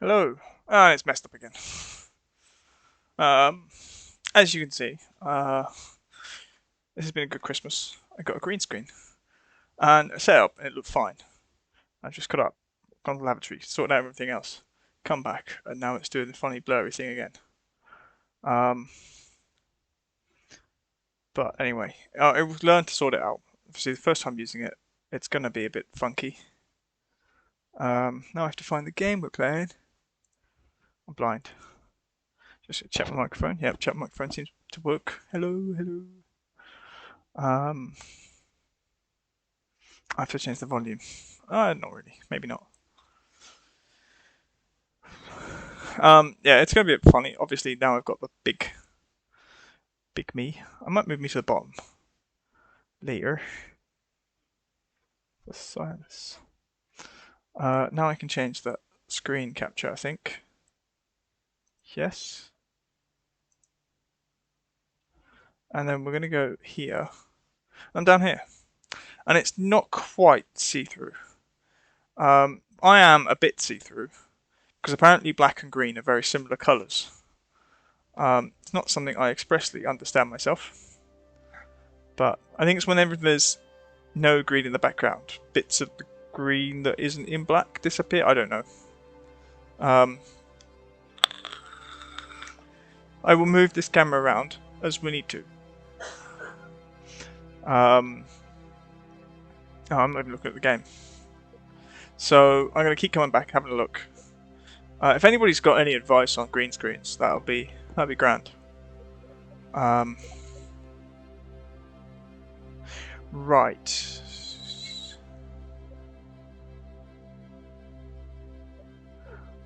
Hello. And it's messed up again. Um, as you can see, this has been a good Christmas. I got a green screen and a setup, and it looked fine. I just got up, gone to the lavatory, sorted out everything else, come back, and now it's doing the funny blurry thing again. Um, but anyway, I've learned to sort it out. Obviously, the first time using it, it's going to be a bit funky. Now I have to find the game we're playing. I'm blind. Just check my microphone. Yep, check my microphone seems to work. Hello, hello. I have to change the volume. Not really. Maybe not. Yeah, it's going to be a bit funny. Obviously, now I've got the big me. I might move me to the bottom later. For silence. Now I can change the screen capture, I think. Yes. And then we're going to go here. I'm down here. And it's not quite see-through. I am a bit see-through, because apparently black and green are very similar colours. It's not something I expressly understand myself, but I think it's whenever there's no green in the background, bits of the green that isn't in black disappear. I don't know. I will move this camera around as we need to. I'm not even looking at the game. So I'm going to keep coming back, having a look. If anybody's got any advice on green screens, that'd be grand. Right.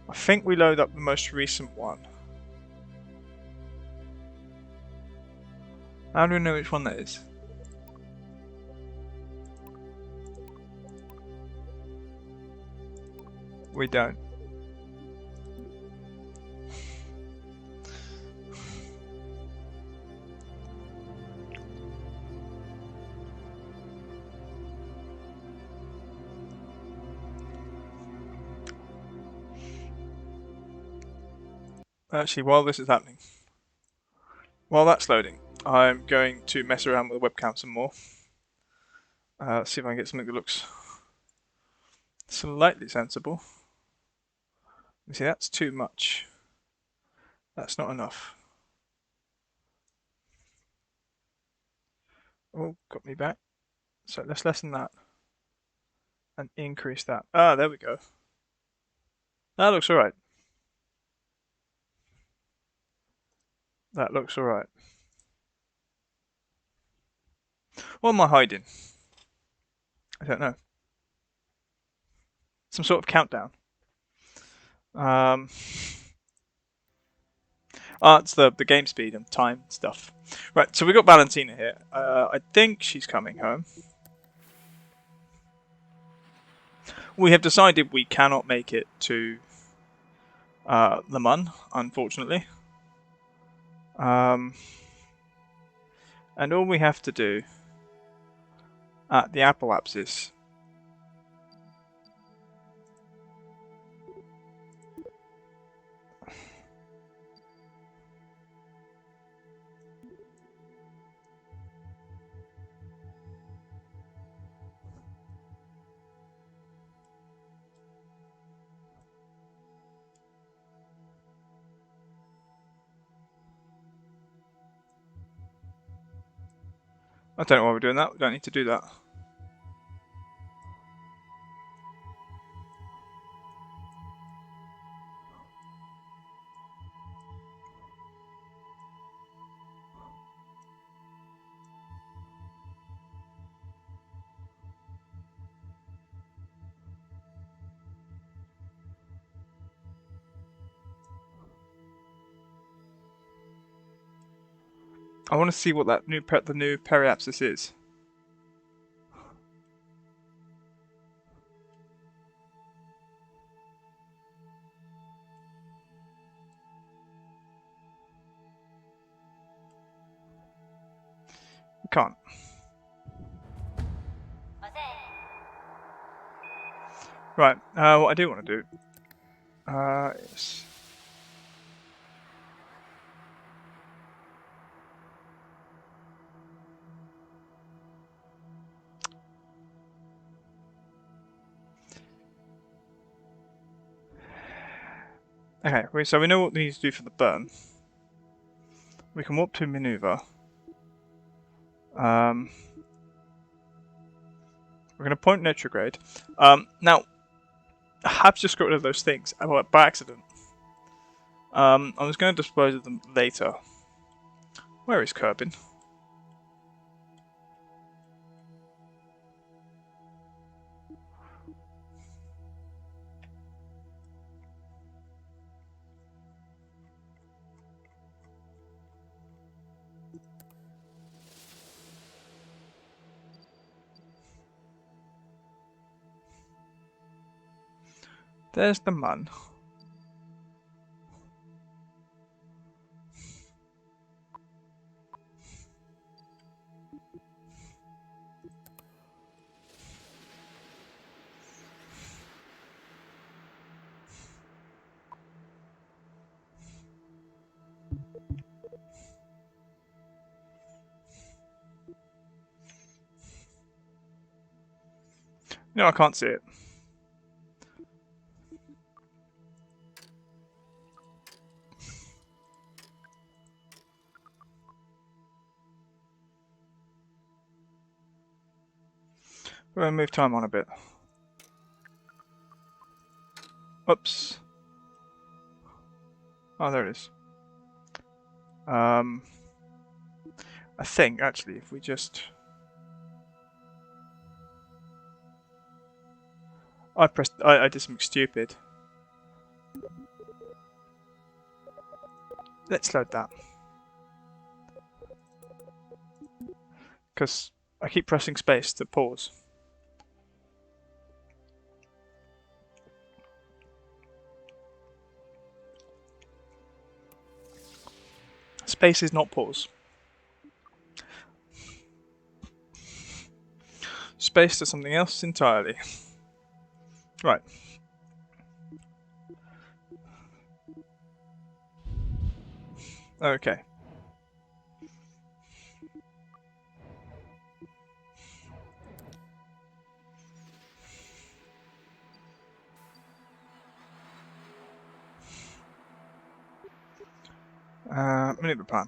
I think we load up the most recent one. How do we know which one that is? We don't. Actually, while this is happening, while that's loading, I'm going to mess around with the webcam some more. See if I can get something that looks slightly sensible. You see, that's too much. That's not enough. Oh, got me back. So let's lessen that and increase that. Ah, there we go. That looks alright. That looks alright. What am I hiding? I don't know. Some sort of countdown. It's the game speed and time stuff. Right, so we got Valentina here. I think she's coming home. We have decided we cannot make it to the Mun, unfortunately. And all we have to do at the Apple Apps is I don't know why we're doing that. We don't need to do that. I want to see what that the new periapsis is. We can't. Right. What I do want to do Yes. Okay, so we know what we need to do for the burn. We can warp to maneuver. We're going to point retrograde. Now, I have just got rid of those things by accident. I was going to dispose of them later. Where is Kerbin? There's the man. No, I can't see it. We're going to move time on a bit. Oops. Oh, there it is. I think, actually, if we just... I did something stupid. Let's load that. Because I keep pressing space to pause. Space is not pause. Space to something else entirely. Right. Okay. Maneuver plan.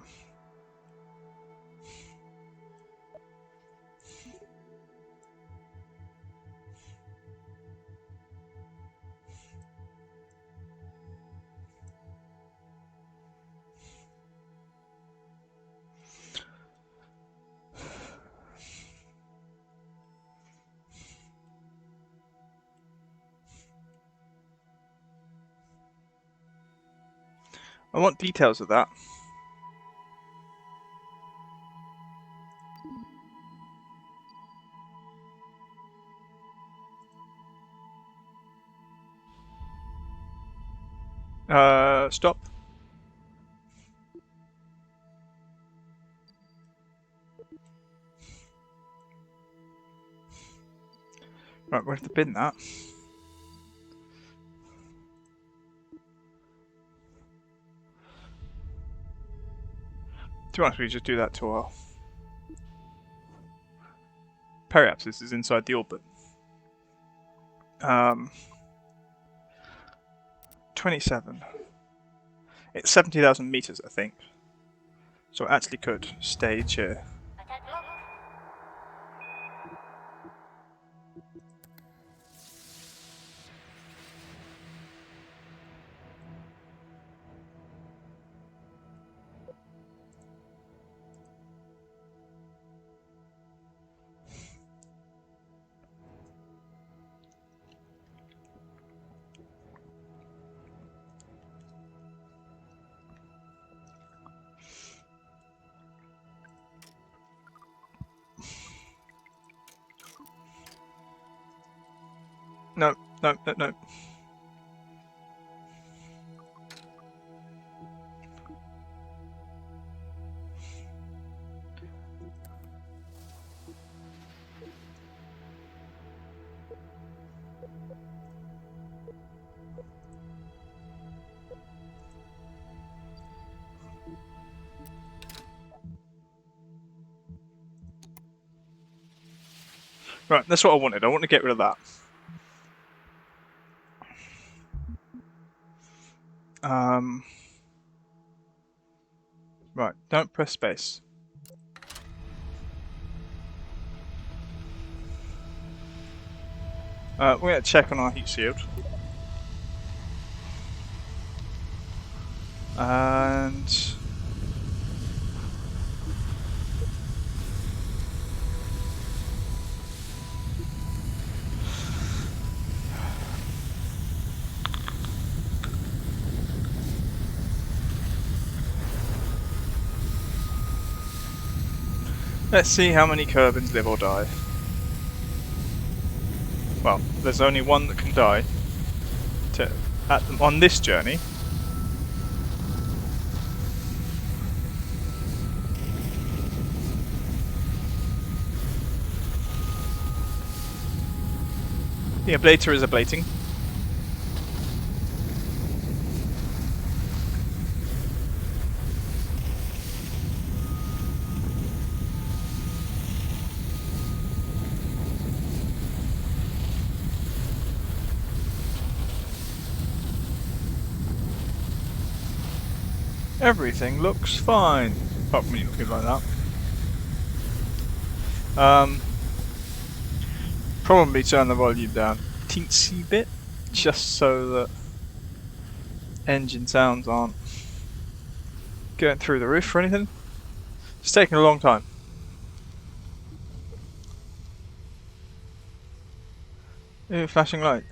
I want details of that. Stop. Right, we'll have to bin that. To be honest, we just do that to our... Periapsis is inside the orbit. 27. It's 70,000 meters, I think. So I actually could stage here. No, no, no, no. Right, that's what I wanted. I want to get rid of that. Right, don't press space. We're going to check on our heat shield. And let's see how many Kerbins live or die. Well, there's only one that can die on this journey. The ablator is ablating. Everything looks fine. Apart from me looking like that. Probably turn the volume down a teensy bit, just so that engine sounds aren't going through the roof or anything. It's taking a long time. Ooh, flashing light.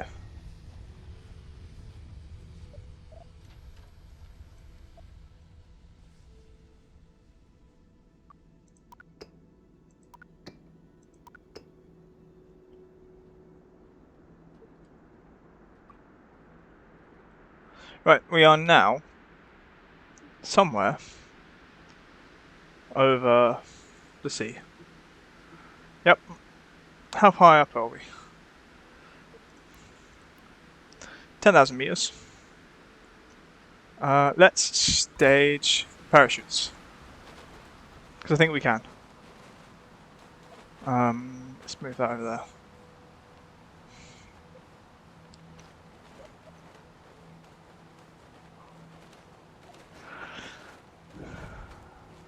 Right, we are now somewhere over the sea. Yep. How high up are we? 10,000 meters. Let's stage parachutes. Because I think we can. Let's move that over there.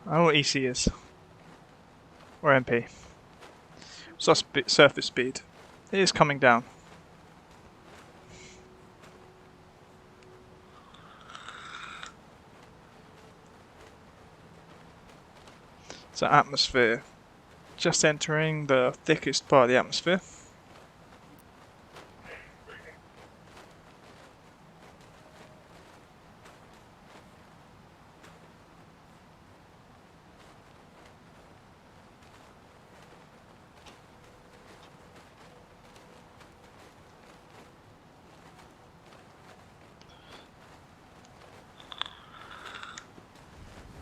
I don't know what EC is. Or MP. So surface speed. It is coming down. So atmosphere. Just entering the thickest part of the atmosphere.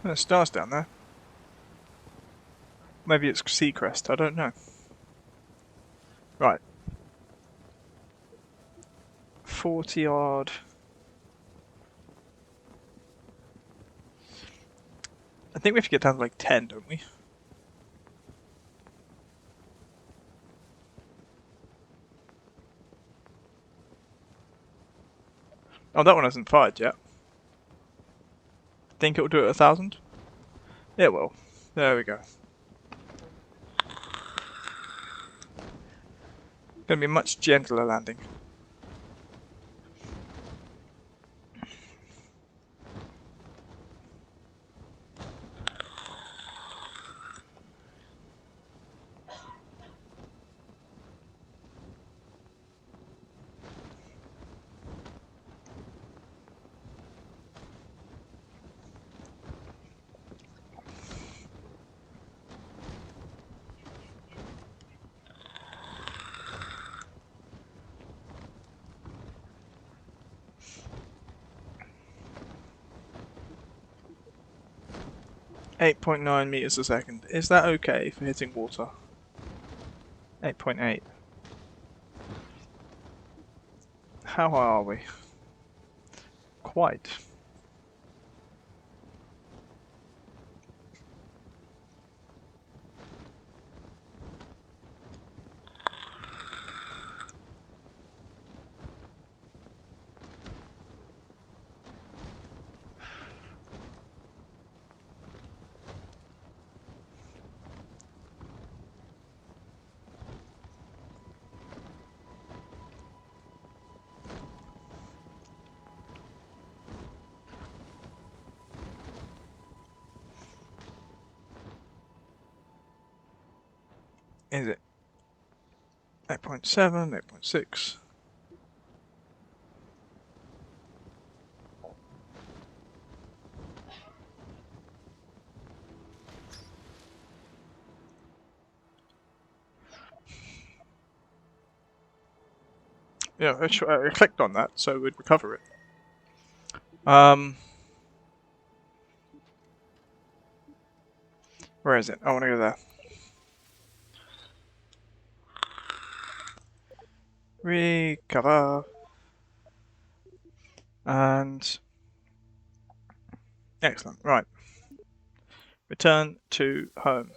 There's stars down there. Maybe it's Seacrest, I don't know. Right. 40 odd. I think we have to get down to like 10, don't we? Oh, that one hasn't fired yet. Think it'll do it at 1,000? It will. There we go. Gonna be a much gentler landing. .9 meters a second. Is that okay for hitting water? 8.8. How high are we? Quite. Is it 8.7, 8.6? Yeah, I clicked on that, so we'd recover it. Where is it? I want to go there. Recover. And excellent. Right. Return to home.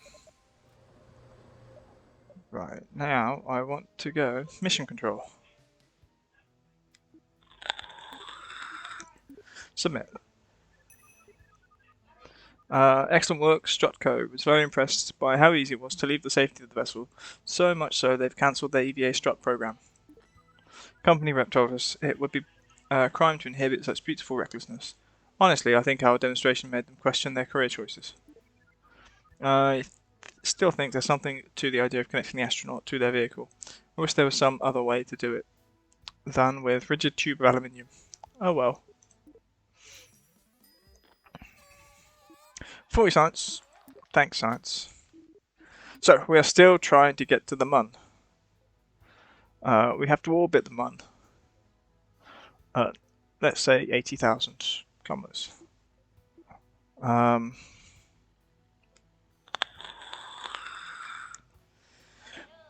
Right. Now I want to go mission control. Submit. Excellent work, Strutco. Was very impressed by how easy it was to leave the safety of the vessel. So much so they've cancelled their EVA Strut program. Company rep told us it would be a crime to inhibit such beautiful recklessness. Honestly, I think our demonstration made them question their career choices. I still think there's something to the idea of connecting the astronaut to their vehicle. I wish there was some other way to do it than with rigid tube of aluminium. Oh well. 40 science. Thanks, science. So, we are still trying to get to the Mun. We have to orbit the Mun. Let's say 80,000 kilometers.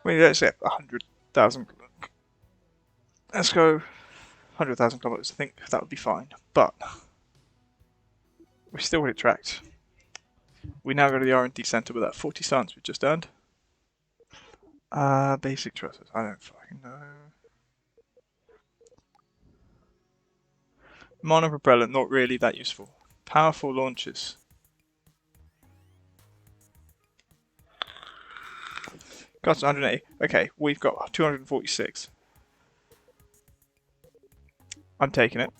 Let's say 100,000. Let's go 100,000 kilometers. I think that would be fine. But we still want it tracked. We now go to the R&D center with that 40 science we've just earned. Basic thrusters. I don't fucking know. Monopropellant, not really that useful. Powerful launches. Cost 180. Okay, we've got 246. I'm taking it.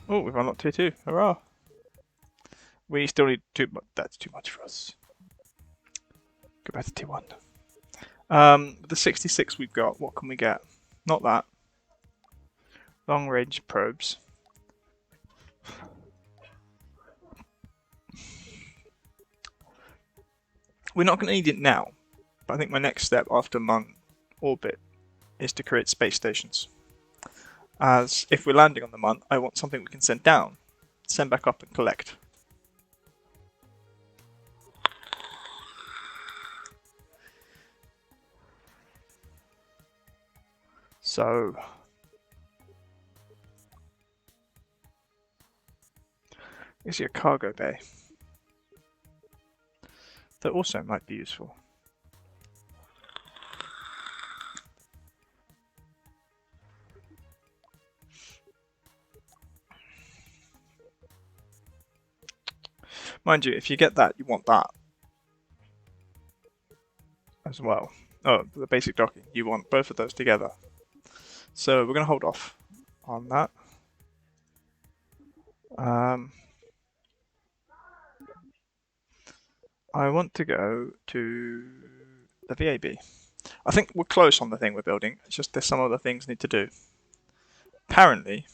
Oh, we've unlocked tier 2. Hurrah! We still need too much. That's too much for us. Go back to tier 1. The 66 we've got, what can we get? Not that. Long range probes. We're not going to need it now, but I think my next step after Mun orbit is to create space stations. As if we're landing on the Mun, I want something we can send down, send back up and collect. So, is here a cargo bay? That also might be useful. Mind you, if you get that, you want that as well. Oh, the basic docking. You want both of those together. So we're going to hold off on that. I want to go to the VAB. I think we're close on the thing we're building. It's just there's some other things need to do. Apparently,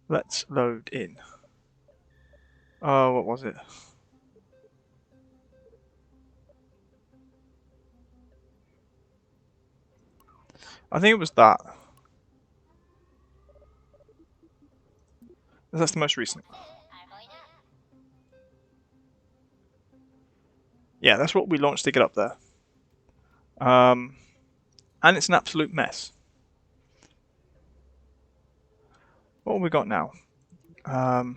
let's load in. Oh, what was it? I think it was that. That's the most recent. Yeah, that's what we launched to get up there. And it's an absolute mess. What have we got now? Are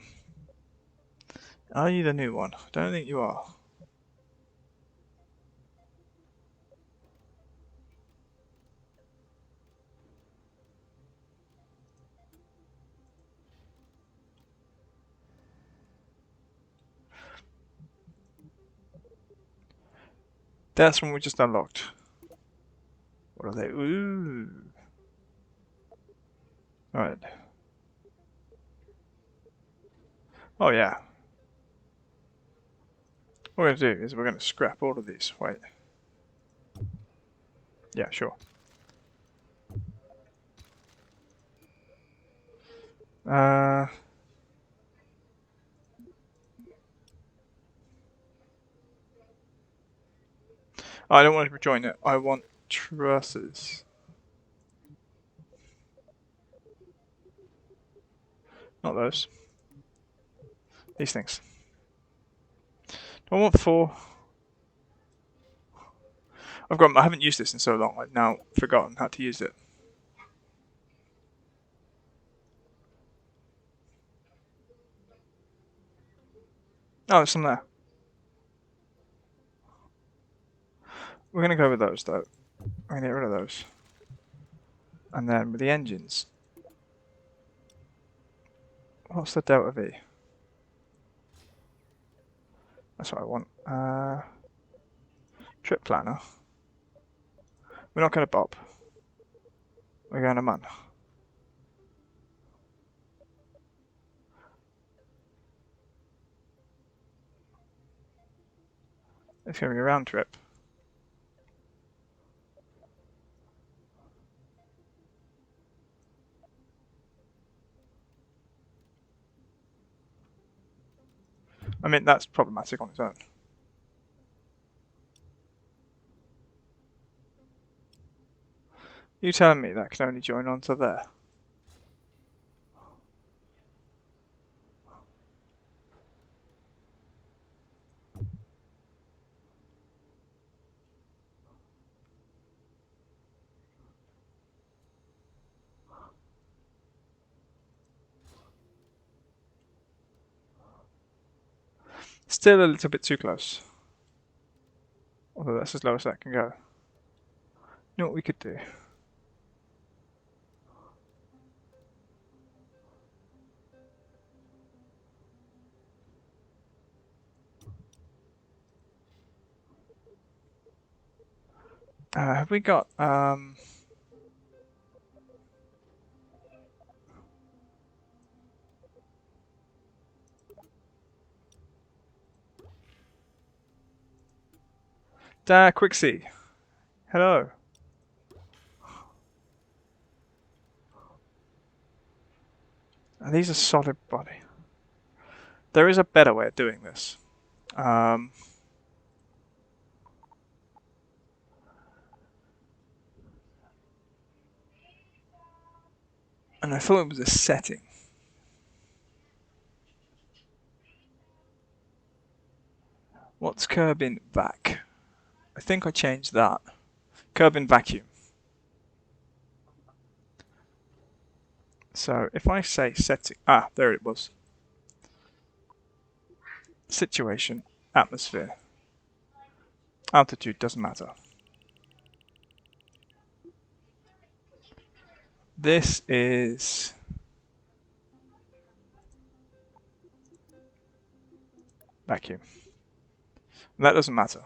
you the new one? I don't think you are. That's one we just unlocked. What are they? Ooh. Alright. Oh yeah. What we're going to do is we're going to scrap all of these. Wait. Yeah, sure. I don't want to rejoin it. I want trusses. Not those. These things. I want 4. I haven't used this in so long. I've now forgotten how to use it. Oh, there's some there. We're going to go with those, though. We're going to get rid of those. And then with the engines. What's the delta V? That's what I want. Trip planner. We're not going to bob. We're going to mun. It's going to be a round trip. I mean, that's problematic on its own. You telling me that can only join onto there? Still a little bit too close. Although that's as low as that can go. You know what we could do? Have we got Quixie. Hello. These are solid body. There is a better way of doing this. And I thought it was a setting. What's Kerbin vac? I think I changed that. Kerbin vacuum. So if I say setting, there it was. Situation, atmosphere, altitude doesn't matter. This is vacuum. That doesn't matter.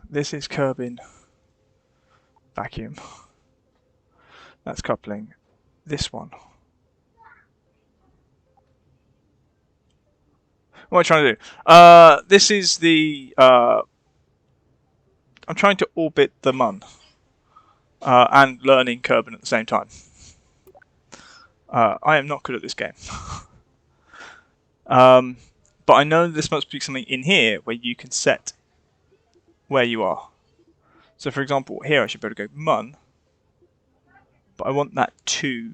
This is Kerbin vacuum. That's coupling. This one. What am I trying to do? This is the. I'm trying to orbit the mun and learning Kerbin at the same time. I am not good at this game. But I know this must be something in here where you can set where you are. So for example, here I should be able to go mun, but I want that to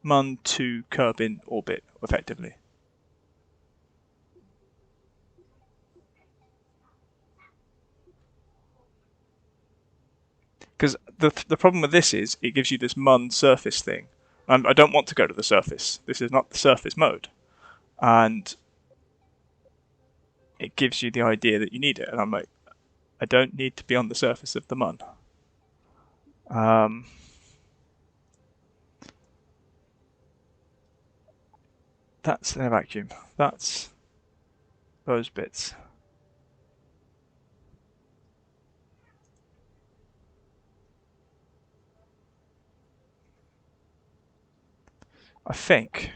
mun to Kerbin orbit effectively. Because the problem with this is it gives you this mun surface thing. I don't want to go to the surface. This is not the surface mode. And it gives you the idea that you need it. And I'm like, I don't need to be on the surface of the mun. That's the vacuum. That's those bits. I think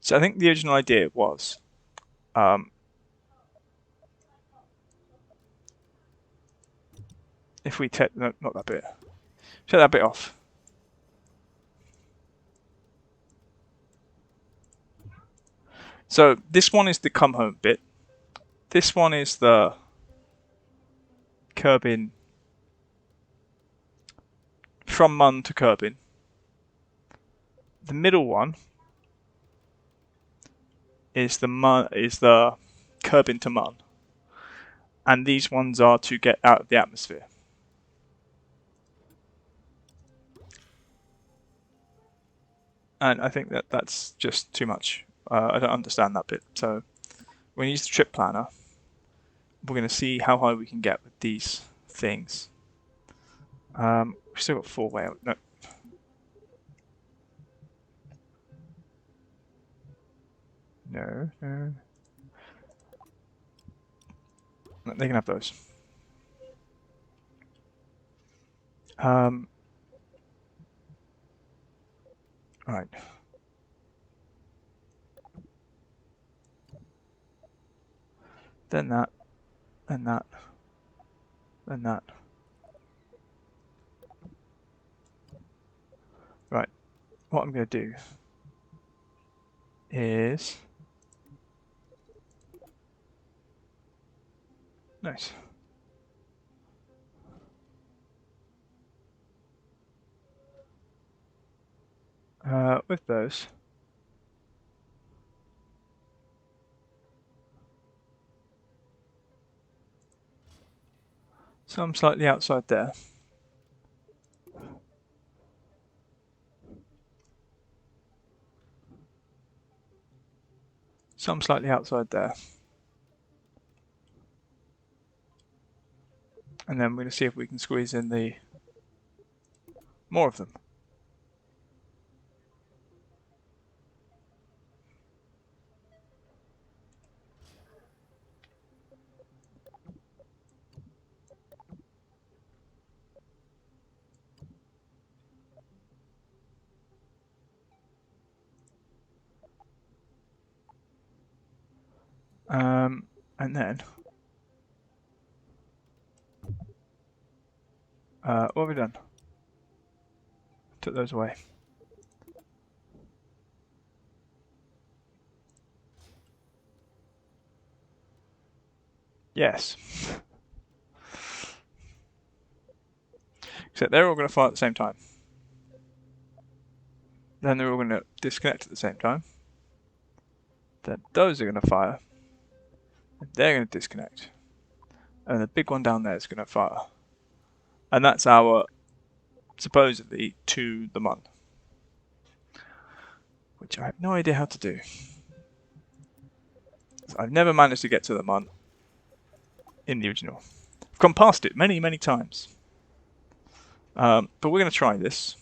So I think the original idea was if we take no, not that bit, take that bit off. So this one is the come home bit. This one is the Kerbin from Mun to Kerbin. The middle one is the Kerbin to Mun, and these ones are to get out of the atmosphere. And I think that that's just too much. I don't understand that bit. So when you use the trip planner, we're going to see how high we can get with these things. We've still got 4-way. No. No. They can have those. Right. Then that. Then that. Then that. Right. What I'm going to do is... Nice. With those, some slightly outside there. Some slightly outside there. And then we're going to see if we can squeeze in the more of them. And then what have we done? Took those away. Yes. Except they're all going to fire at the same time. Then they're all going to disconnect at the same time. Then those are going to fire. And they're going to disconnect. And the big one down there is going to fire. And that's our, supposedly, to the Mun. Which I have no idea how to do. So I've never managed to get to the Mun in the original. I've gone past it many, many times. But we're going to try this.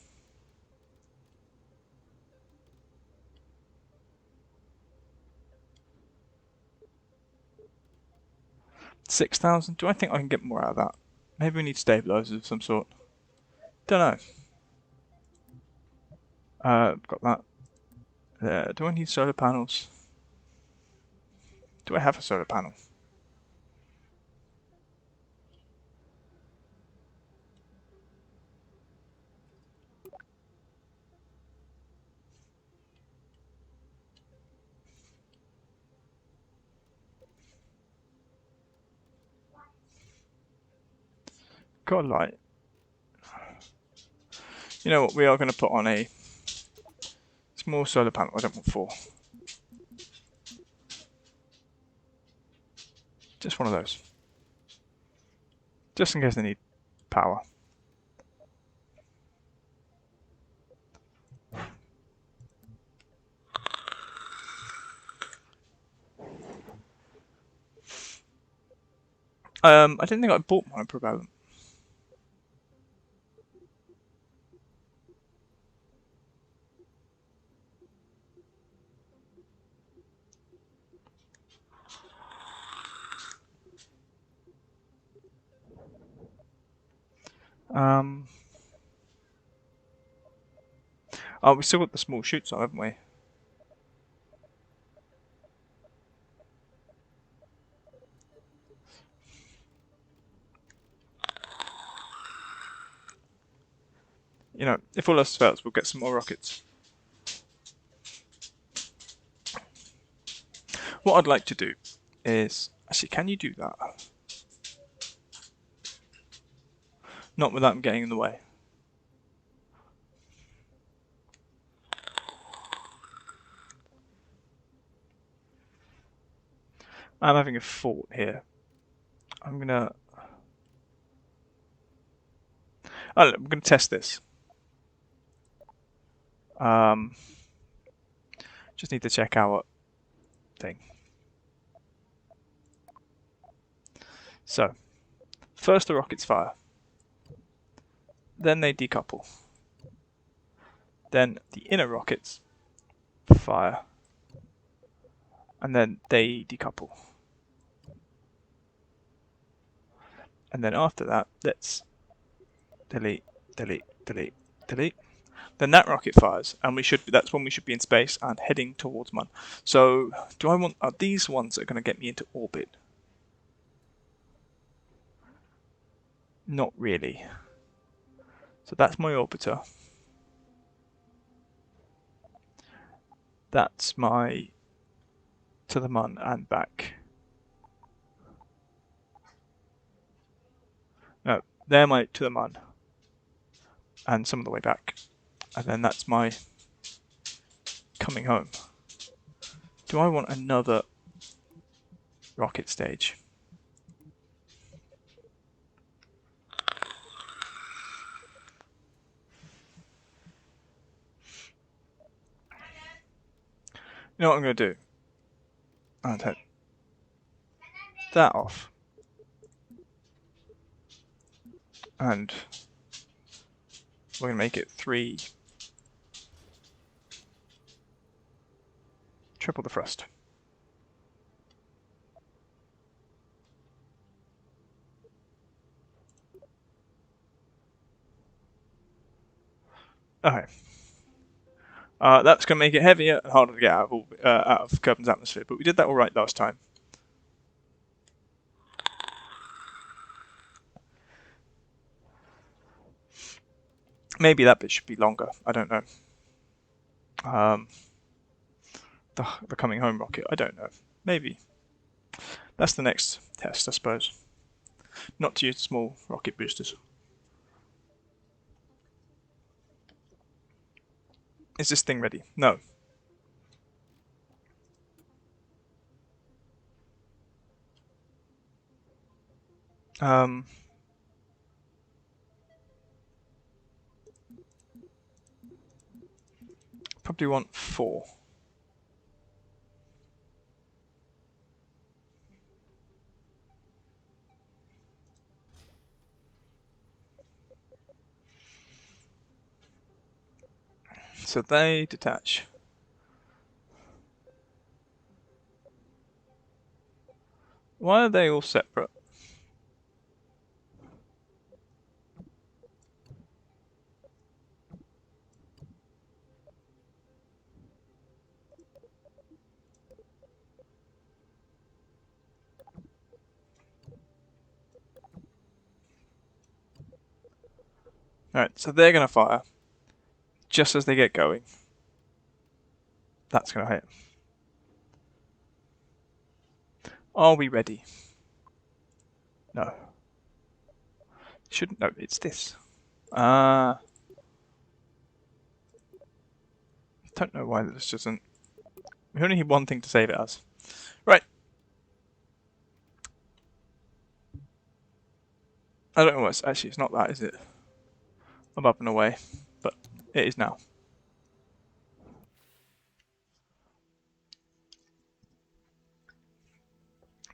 $6,000. Do I think I can get more out of that? Maybe we need stabilizers of some sort. Don't know. Got that. There. Do I need solar panels? Do I have a solar panel? Got a light. You know what? We are going to put on a small solar panel. I don't want 4. Just one of those. Just in case they need power. I didn't think I bought my propellant. Oh, we still got the small shoots on, haven't we? you know, if all else fails, we'll get some more rockets. What I'd like to do is... Actually, can you do that? Not without them getting in the way. I'm having a fort here. I'm gonna... Oh, I'm gonna test this. Just need to check our thing. So, first the rockets fire. Then they decouple. Then the inner rockets fire. And then they decouple. And then after that, let's delete, delete, delete, delete. Then that rocket fires, and that's when we should be in space and heading towards Mun. So, are these ones that are going to get me into orbit? Not really. So that's my orbiter. That's my to the Mun and back. No, they're my to the Mun and some of the way back. And then that's my coming home. Do I want another rocket stage? You know what I'm going to do? I'll take that off. And we're going to make it 3. Triple the thrust. Okay. That's going to make it heavier and harder to get out of Kerbin's atmosphere, but we did that all right last time. Maybe that bit should be longer. I don't know. The coming home rocket. I don't know. Maybe. That's the next test, I suppose. Not to use small rocket boosters. Is this thing ready? No. Probably want 4. So they detach. Why are they all separate? Alright, so they're going to fire just as they get going. That's going to hit. Are we ready? No. Shouldn't. No, it's this. Don't know why this doesn't. We only need one thing to save it as. Right. I don't know what's actually. It's not that, is it? I'm up and away, but it is now.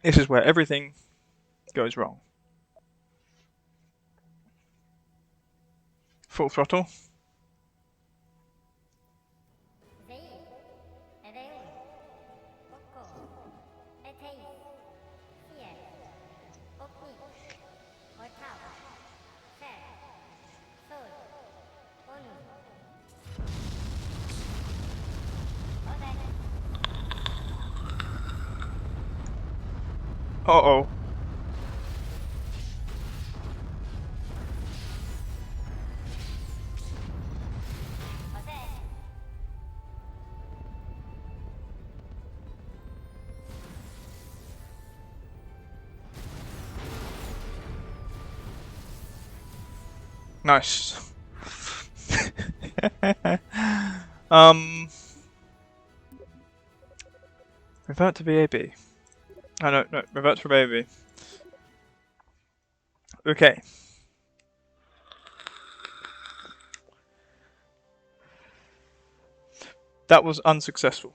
This is where everything goes wrong. Full throttle. Uh-oh. Nice. um, revert to VAB. Oh no, revert to VAB. Okay. That was unsuccessful.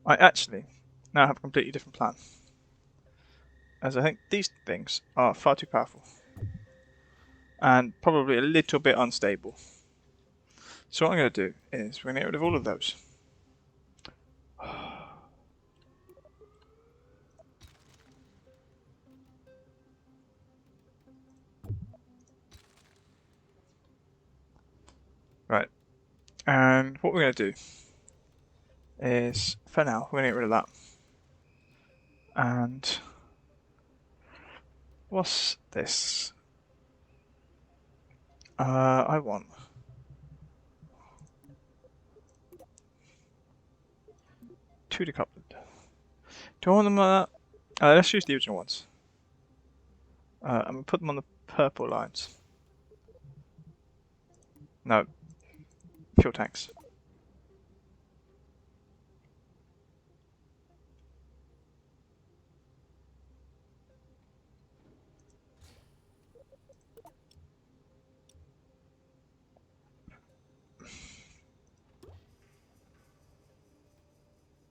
I actually now have a completely different plan, as I think these things are far too powerful and probably a little bit unstable. So what I'm going to do is we're going to get rid of all of those. Right, and what we're going to do is, for now, we're going to get rid of that. And what's this? I want two decoupled. Do I want them like that? Let's use the original ones. I'm going to put them on the purple lines. No, fuel tanks.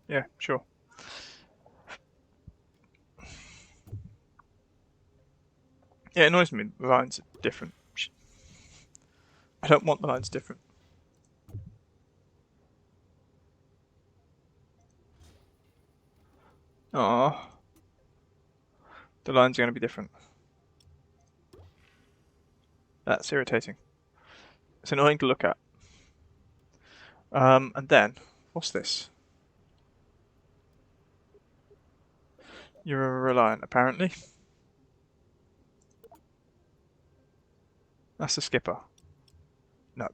Yeah, sure. Yeah, it annoys me the lines are different. I don't want the lines different. Ah, the lines are going to be different. That's irritating. It's annoying to look at. And then, what's this? You're reliant, apparently. That's the skipper. No.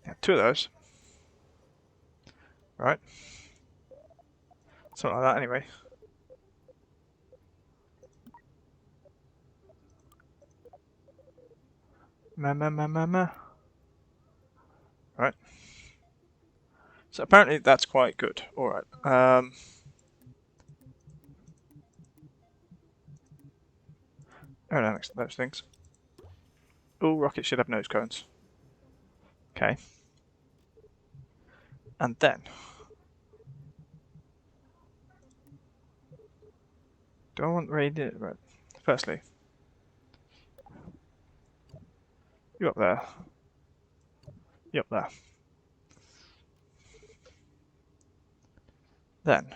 Yeah, two of those. Right. Something like that, anyway. Right. So apparently that's quite good. Alright. Next those things. All rockets should have nose cones. Okay. And then, do I want radio? Right. Firstly, you up there. You up there. Then,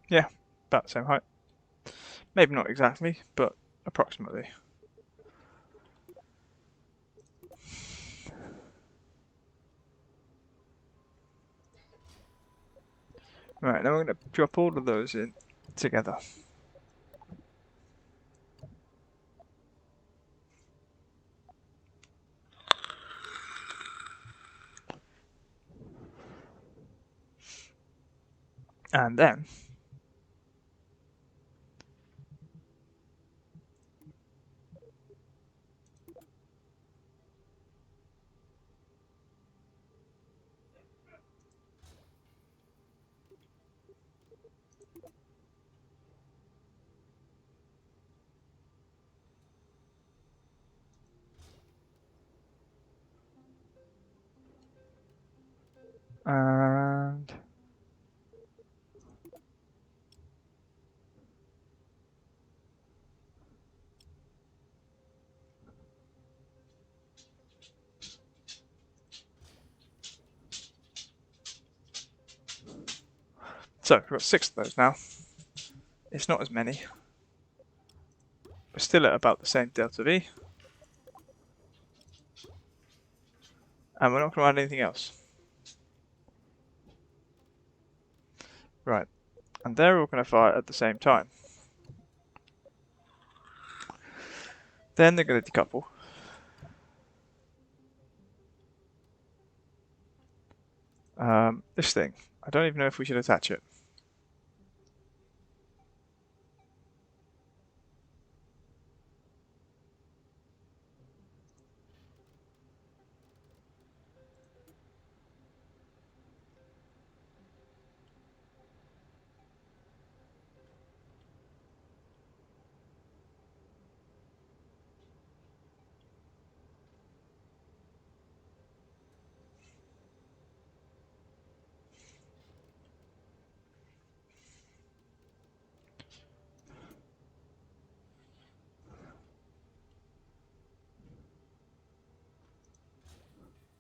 yeah, about the same height. Maybe not exactly, but approximately. Right, now we're going to drop all of those in together. And then, And so we've got 6 of those now. It's not as many. We're still at about the same delta V. And we're not going to add anything else. Right. And they're all going to fire at the same time. Then they're going to decouple. This thing. I don't even know if we should attach it.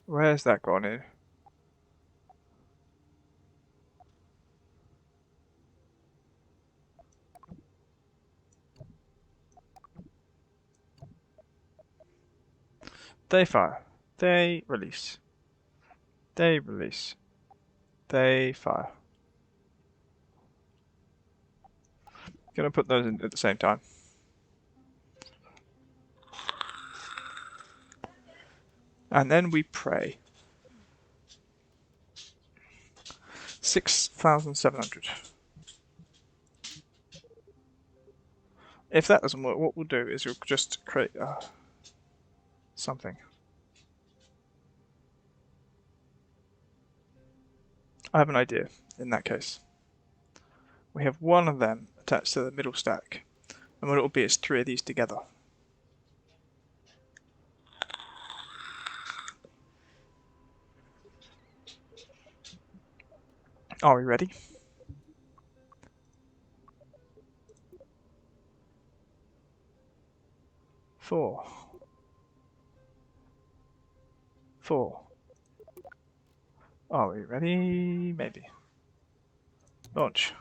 Where's that gone in? They fire. They release. They release. They fire. Gonna put those in at the same time. And then we pray. 6,700. If that doesn't work, what we'll do is we'll just create something. I have an idea in that case. We have one of them attached to the middle stack. And what it will be is 3 of these together. Are we ready? Four. Are we ready? Maybe. Launch.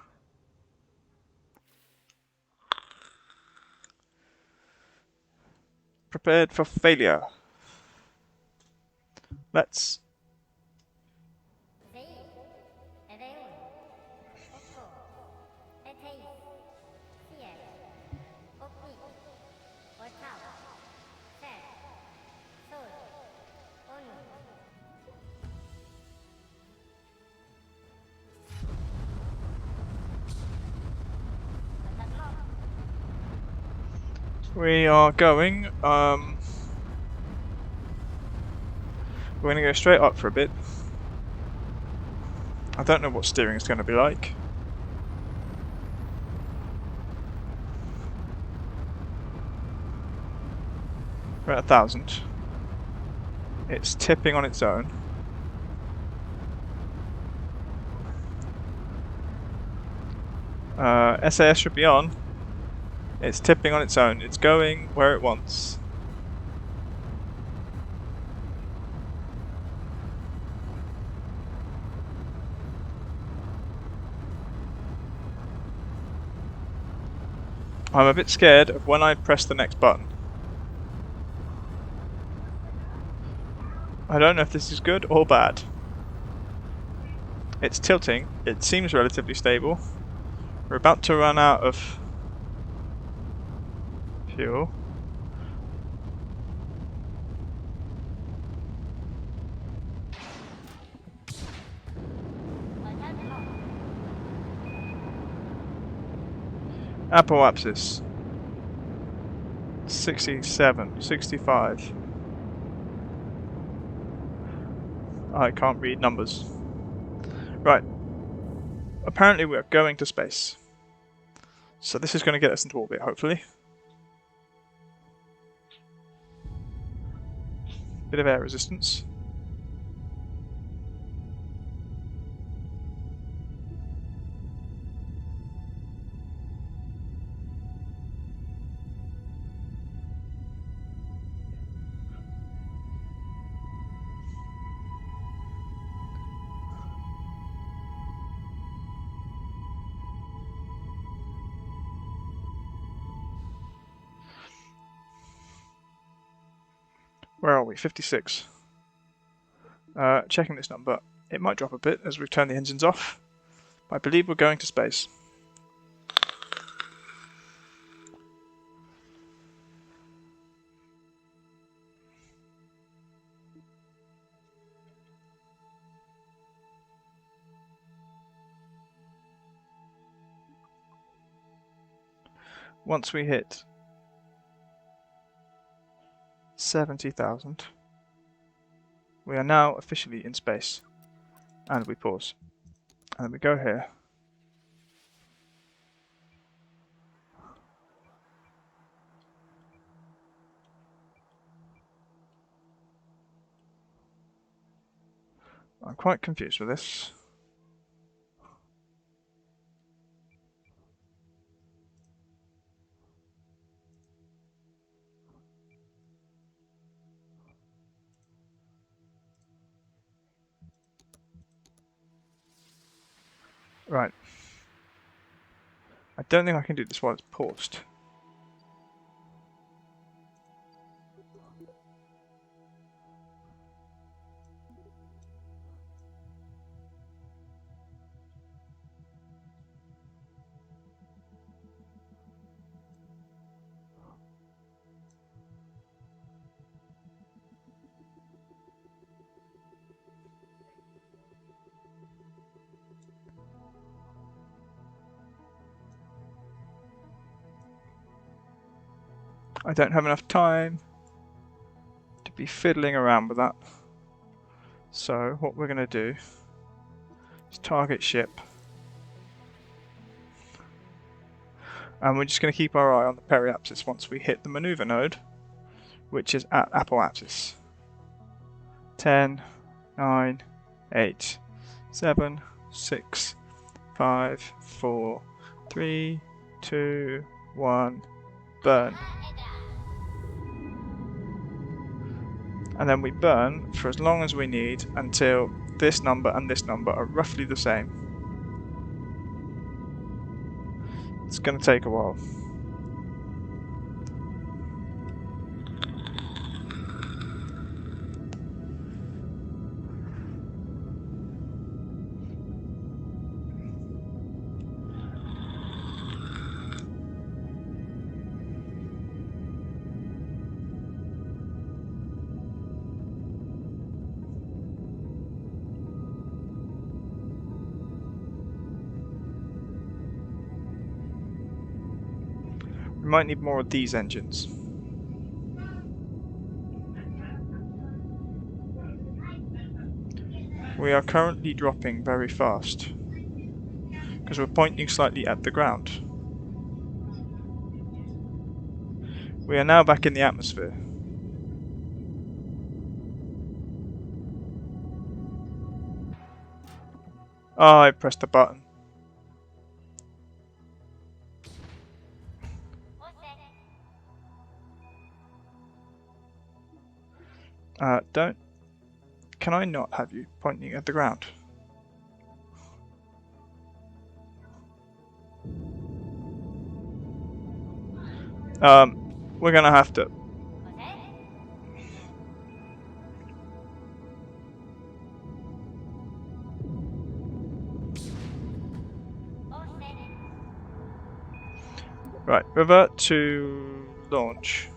Prepared for failure. Let's. We are going. We're going to go straight up for a bit. I don't know what steering is going to be like. We're at 1,000. It's tipping on its own. SAS should be on. It's tipping on its own. It's going where it wants. I'm a bit scared of when I press the next button. I don't know if this is good or bad. It's tilting. It seems relatively stable. We're about to run out of fuel. Apoapsis. 67, 65. I can't read numbers. Right. Apparently we're going to space. So this is going to get us into orbit, hopefully. Bit of air resistance. Where are we? 56. Checking this number. It might drop a bit as we've turned the engines off. I believe we're going to space. Once we hit 70,000, we are now officially in space. And we pause. And then we go here. I'm quite confused with this. Right. I don't think I can do this while it's paused. I don't have enough time to be fiddling around with that. So what we're going to do is target ship. And we're just going to keep our eye on the periapsis once we hit the maneuver node, which is at apoapsis. 10, 9, 8, 7, 6, 5, 4, 3, 2, 1, burn. And then we burn for as long as we need until this number and this number are roughly the same. It's going to take a while. We might need more of these engines. We are currently dropping very fast because we're pointing slightly at the ground. We are now back in the atmosphere. Oh, I pressed the button. Don't. Can I not have you pointing at the ground? We're gonna have to. Right, revert to launch.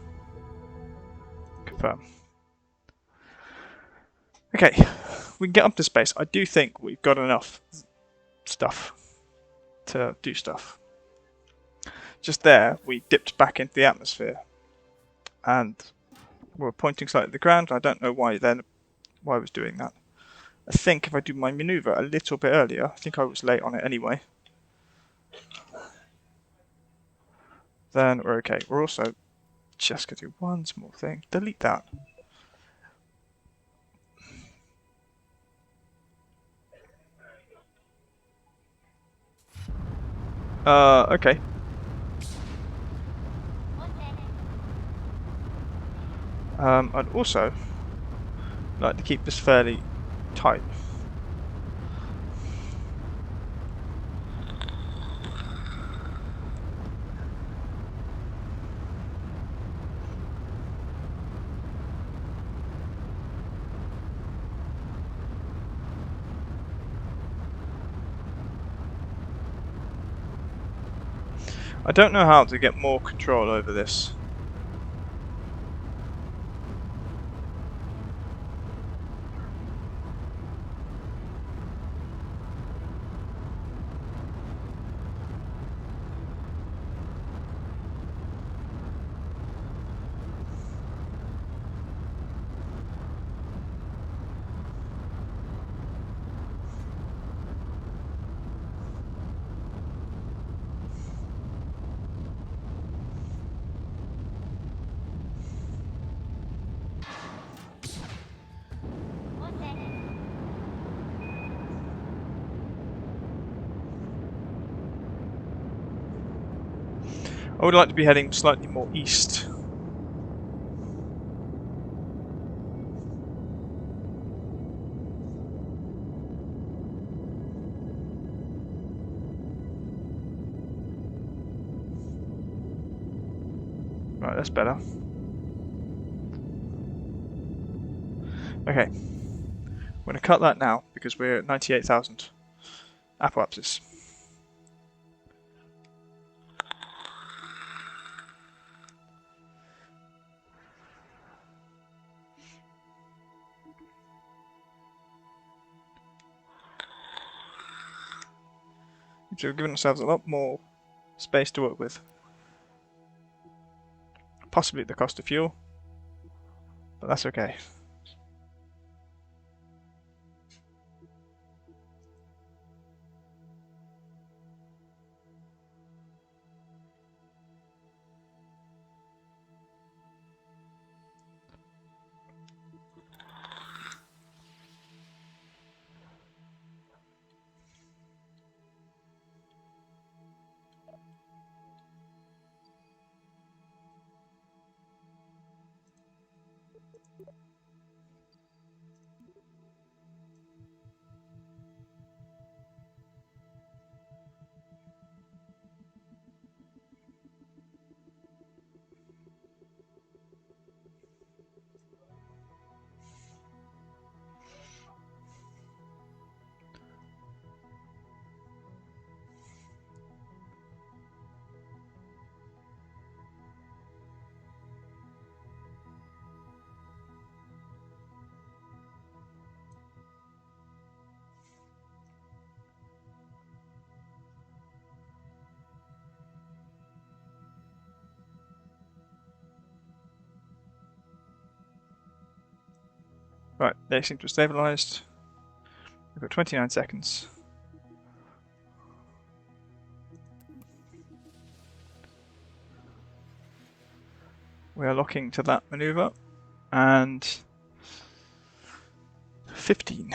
Confirm. Okay, we can get up to space. I do think we've got enough stuff to do stuff. Just there, we dipped back into the atmosphere, and we're pointing slightly at the ground. I don't know why I was doing that. I think if I do my maneuver a little bit earlier, I think I was late on it anyway, then we're okay. We're also just going to do one small thing. Delete that. Okay. I'd also like to keep this fairly tight. I don't know how to get more control over this. I would like to be heading slightly more east. Right, that's better. Okay. I'm going to cut that now because we're at 98,000 apoapsis. So we've given ourselves a lot more space to work with. Possibly at the cost of fuel, but that's okay. Right, they seem to have stabilised. We've got 29 seconds. We are locking to that manoeuvre, and 15.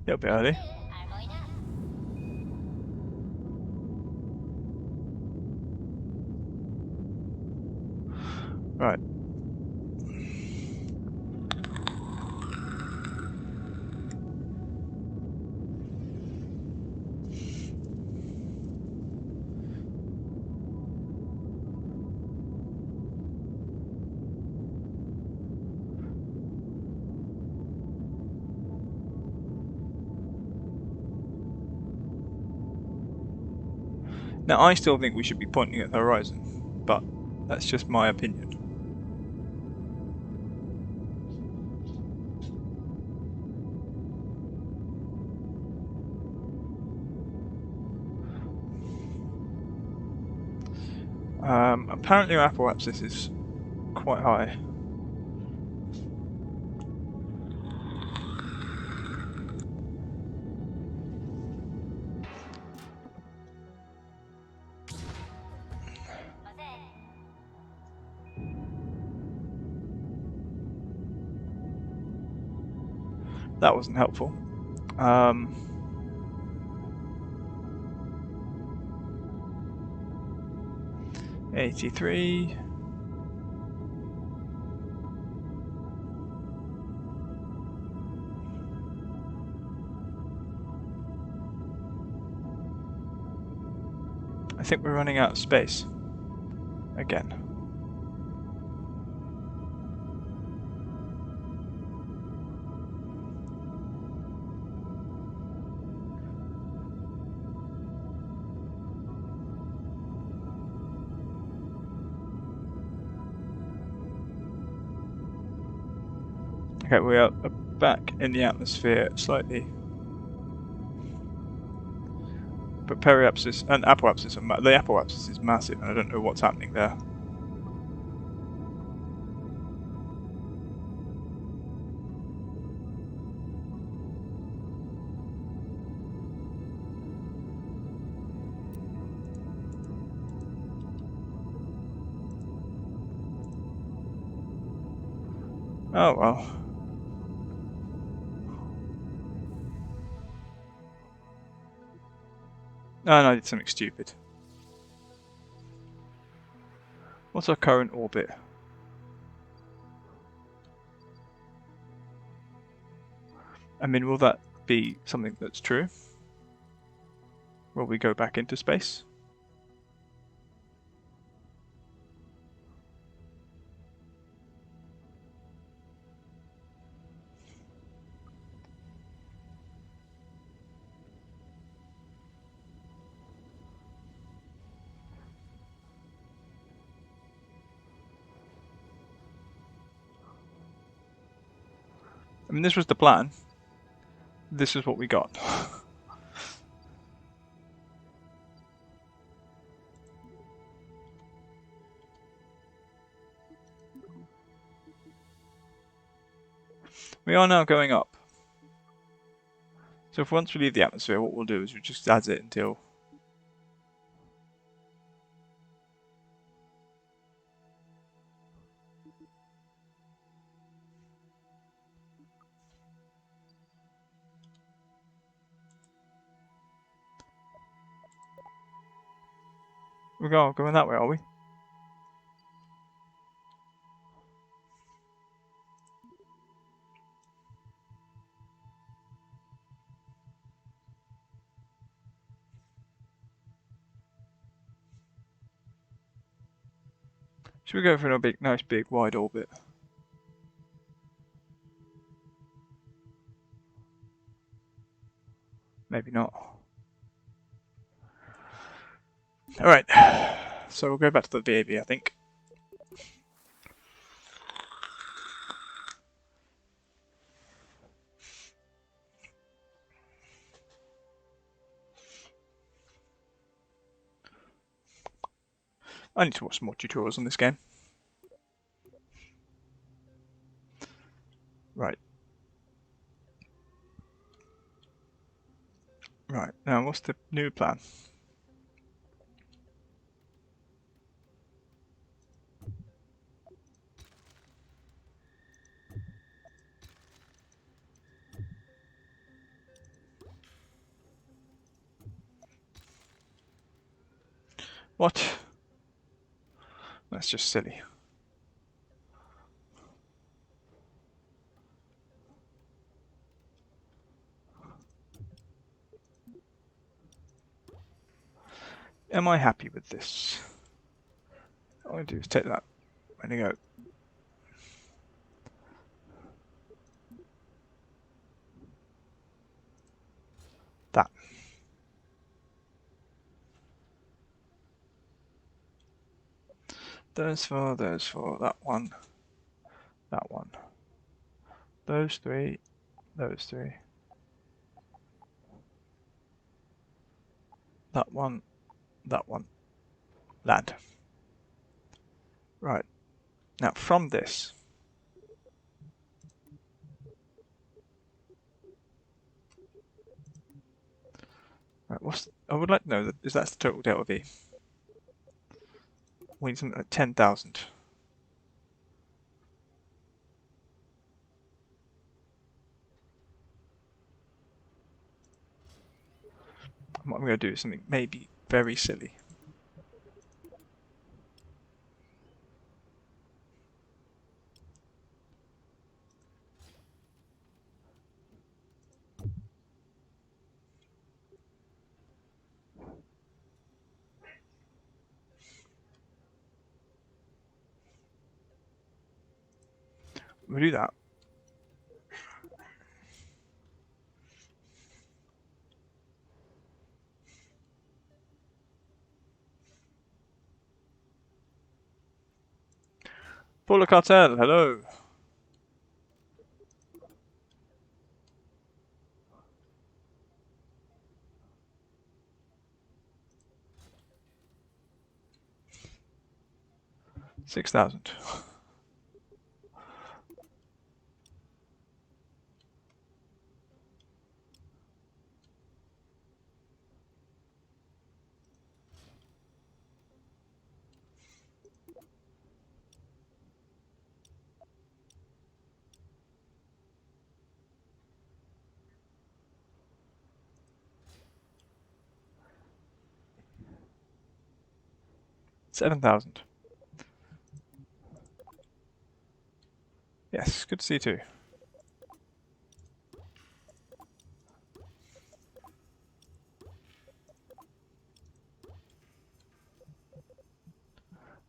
A little bit early. Right. Now, I still think we should be pointing at the horizon, but that's just my opinion. Apparently our apoapsis is quite high. That wasn't helpful. 83. I think we're running out of space again. Okay, we are back in the atmosphere slightly. But periapsis and apoapsis are the apoapsis is massive, and I don't know what's happening there. Oh well. Oh no, I did something stupid. What's our current orbit? I mean, will that be something that's true? Will we go back into space? I mean, this was the plan. This is what we got. We are now going up. So if once we leave the atmosphere, what we'll do is we'll just add it until... We're going that way, are we? Should we go for a big, nice, big, wide orbit? Maybe not. Alright, so we'll go back to the VAB, I think. I need to watch some more tutorials on this game. Right. Right, now what's the new plan? What? That's just silly. Am I happy with this? All I'm going to do is take that and I go. That. Those four, that one, those three, that one, land. Right, now from this, right, I would like to know is that's the total delta V. We need something like 10,000. What I'm going to do is something maybe very silly. We'll do that. Paula Cartel, hello. 6,000. $7,000. Yes, good to see you too.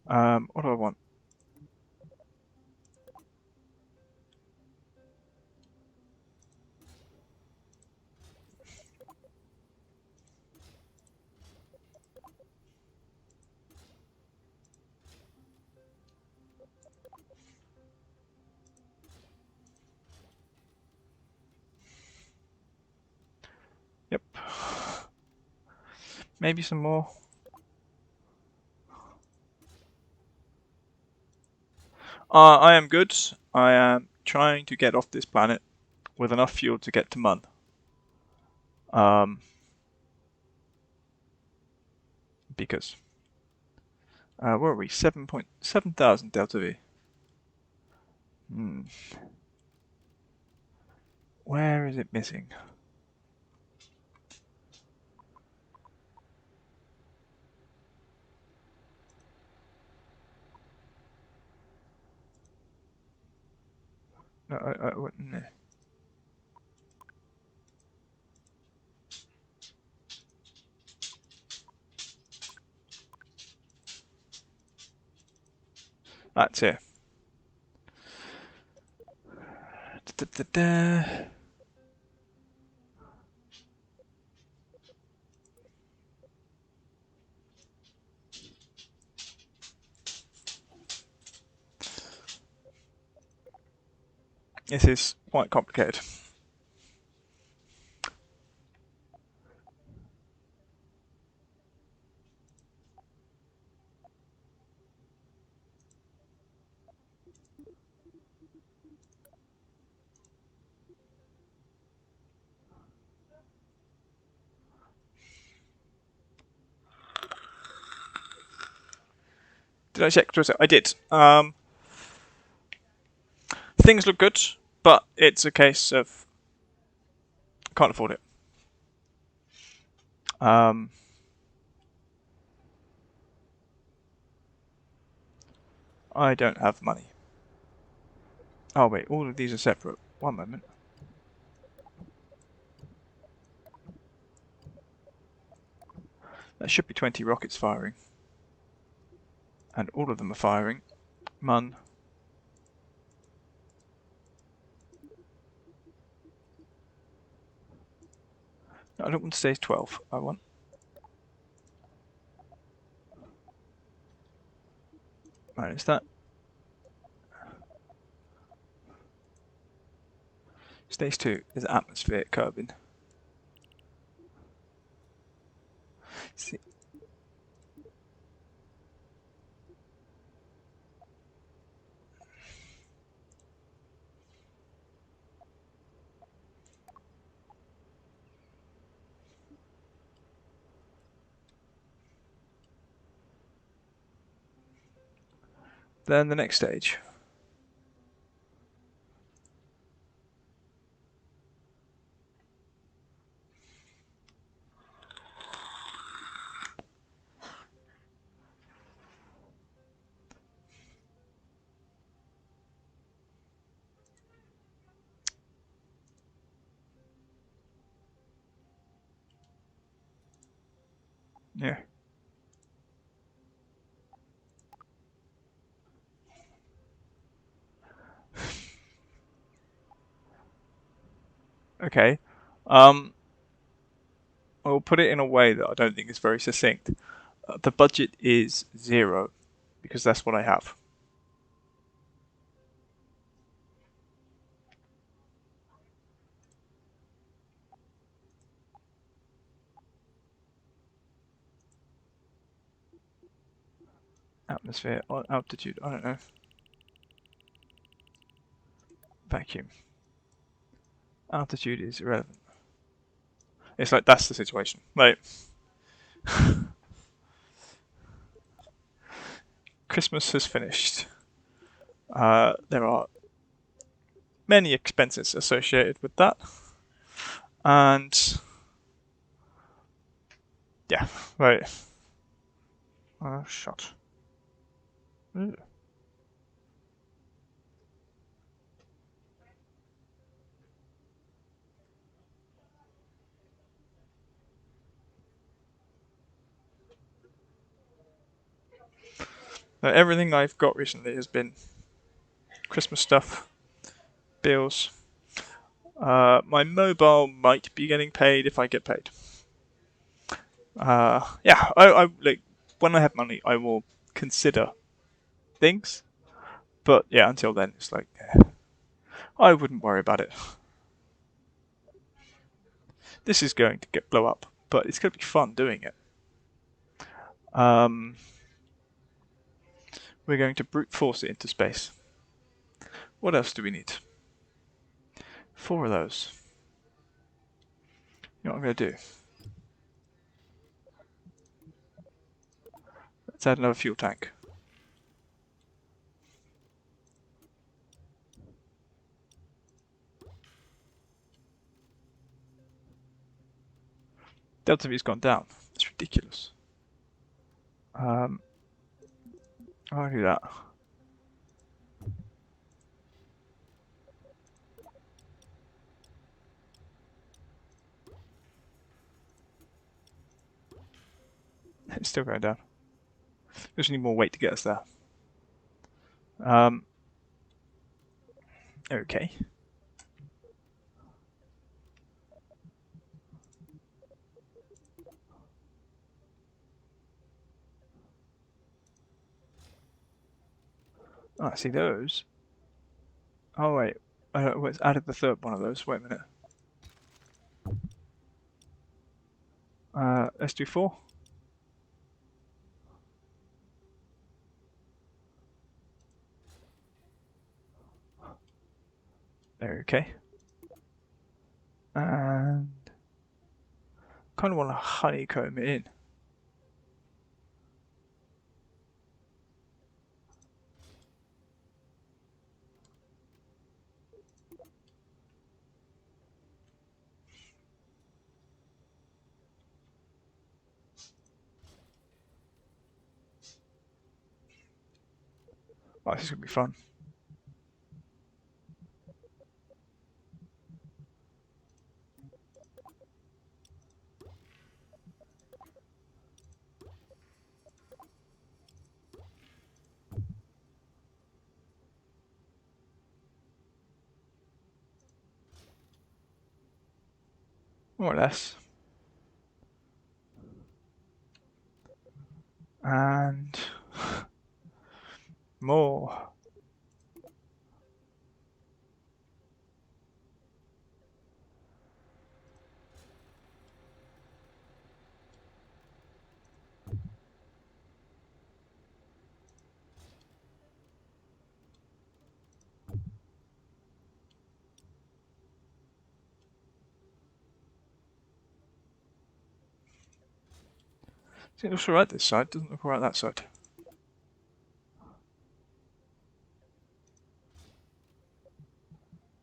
What do I want? Yep. Maybe some more. I am good. I am trying to get off this planet with enough fuel to get to Mun. Because where are we? 7,000 Delta V. Where is it missing? No, no. That's it. Da, da, da. This is quite complicated. Did I check? I did. Things look good, but it's a case of can't afford it. I don't have money. Oh wait, all of these are separate. One moment. There should be 20 rockets firing. And all of them are firing. Mun. No, I don't want to say 12. I want... Right, is that... Stage 2 is atmospheric Kerbal. See. Then the next stage. Yeah. Okay. I'll put it in a way that I don't think is very succinct. The budget is 0 because that's what I have. Atmosphere, altitude, I don't know. Vacuum. Altitude is irrelevant. It's like, that's the situation. Like, Christmas has finished. There are many expenses associated with that. And yeah, right. Shot. Ooh. Everything I've got recently has been Christmas stuff, bills. My mobile might be getting paid if I get paid. Yeah, I like when I have money, I will consider things. But yeah, until then, it's like I wouldn't worry about it. This is going to get blow up, but it's going to be fun doing it. We're going to brute force it into space. What else do we need? 4 of those. You know what I'm going to do? Let's add another fuel tank. Delta V's gone down. It's ridiculous. I'll do that. It's still going down. We just need more weight to get us there. Okay. Oh, I see those. Oh wait, it's added the third one of those. Wait a minute. Let's do 4. Okay. And kind of want to honeycomb it in. Oh, this is going to be fun. More or less. And more. See, it looks alright this side, doesn't look alright that side.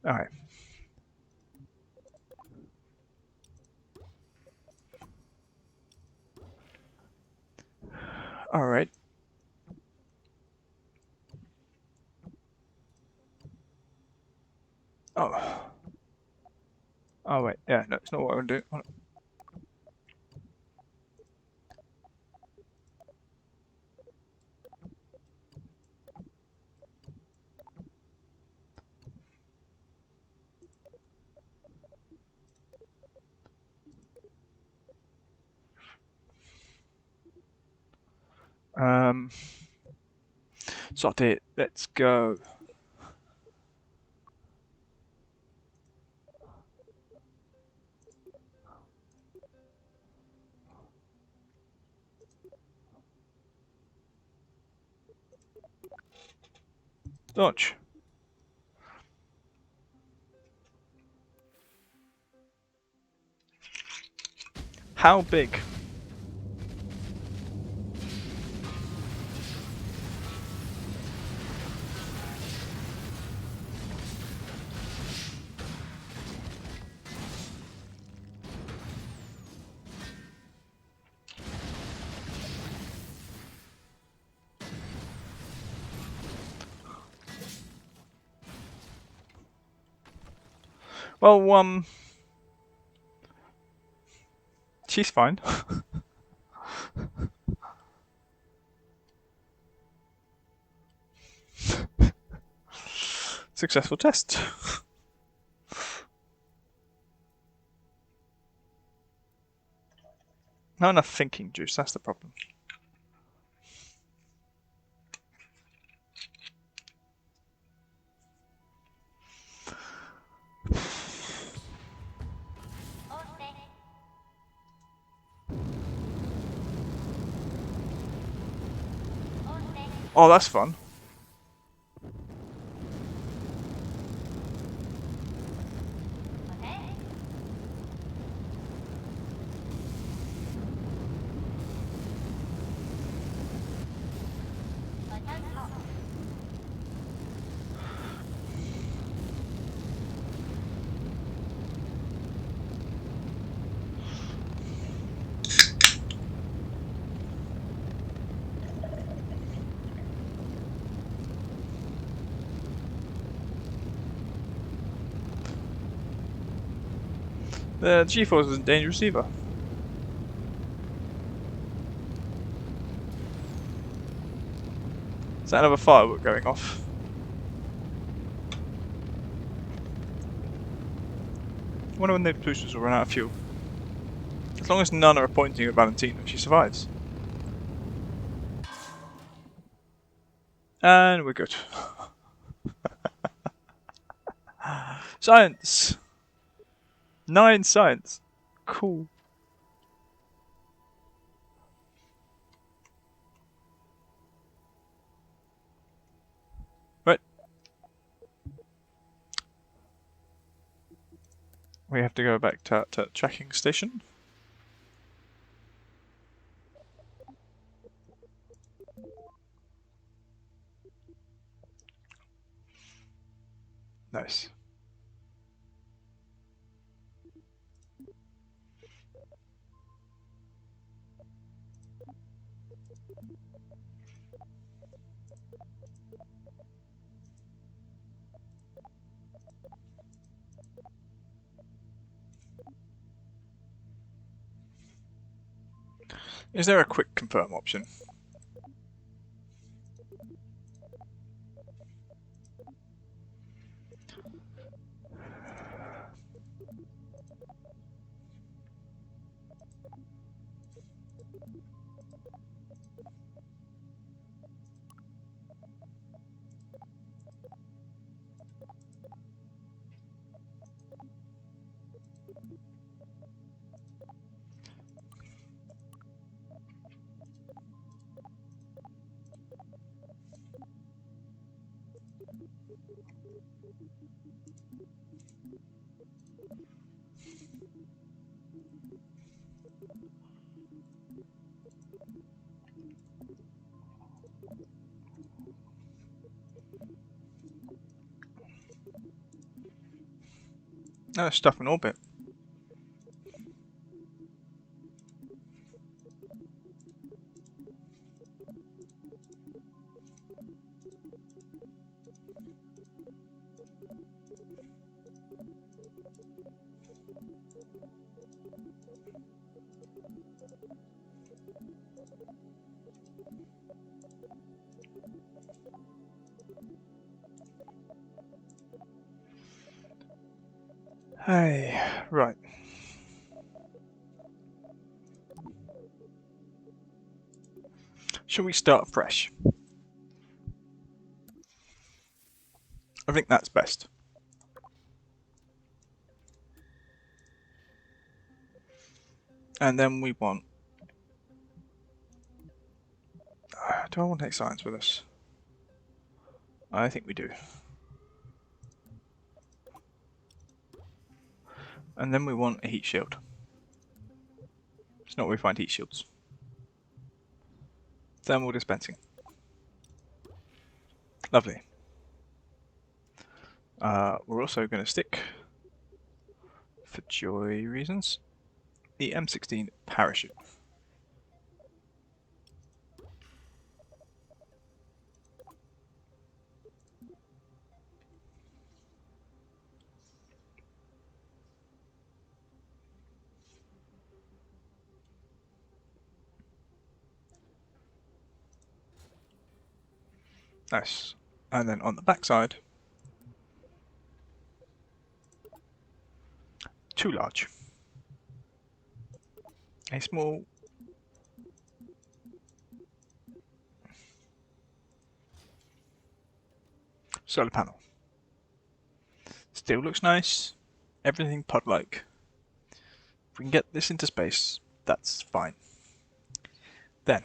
Alright. Alright. Oh. Oh wait, yeah, no, it's not what I want to do. Sort it. Let's go. Dodge. How big? Well, she's fine. Successful test. Not enough thinking juice, that's the problem. Oh, that's fun. The G-Force is a dangerous receiver. Is that another firework going off? I wonder when the boosters will run out of fuel. As long as none are pointing at Valentina, she survives. And we're good. Science! 9 science. Cool. Right. We have to go back to tracking station. Nice. Is there a quick confirm option? No, stuff in orbit. Hey, right. Shall we start fresh? I think that's best. And then we want... do I want to take science with us? I think we do. And then we want a heat shield. It's not where we find heat shields. Thermal dispensing. Lovely. We're also going to stick, for joy reasons, the M16 parachute. Nice. And then on the back side, too large. A small solar panel. Still looks nice. Everything pod-like. If we can get this into space, that's fine. Then,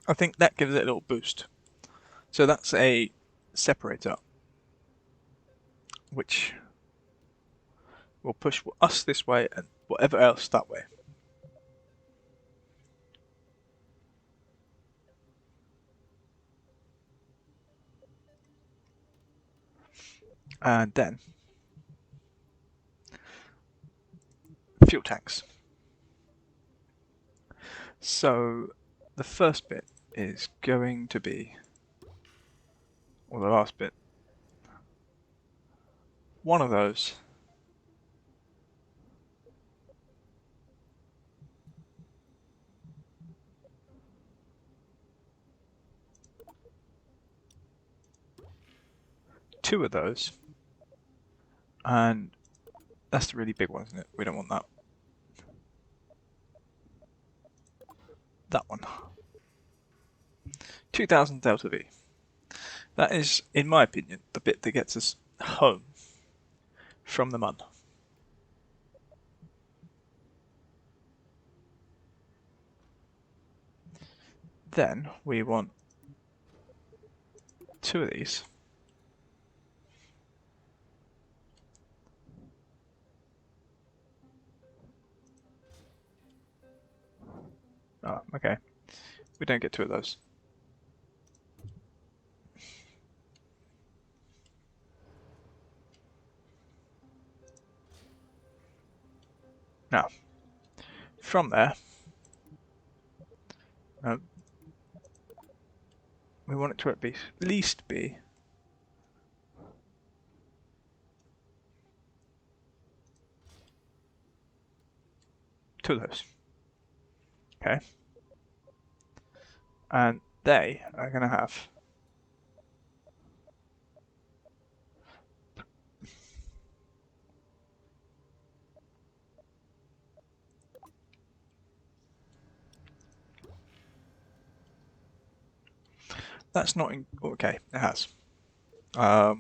I think that gives it a little boost. So that's a separator, which will push us this way and whatever else that way. And then fuel tanks. So the first bit is going to be, or the last bit, one of those. Two of those. And that's the really big one, isn't it? We don't want that. That one. 2000 Delta V. That is, in my opinion, the bit that gets us home from the mun. Then we want two of these. Oh, okay. We don't get two of those. Now, from there, we want it to at least be two of those. Okay. And they are going to have that's not in, okay, it has. Nope.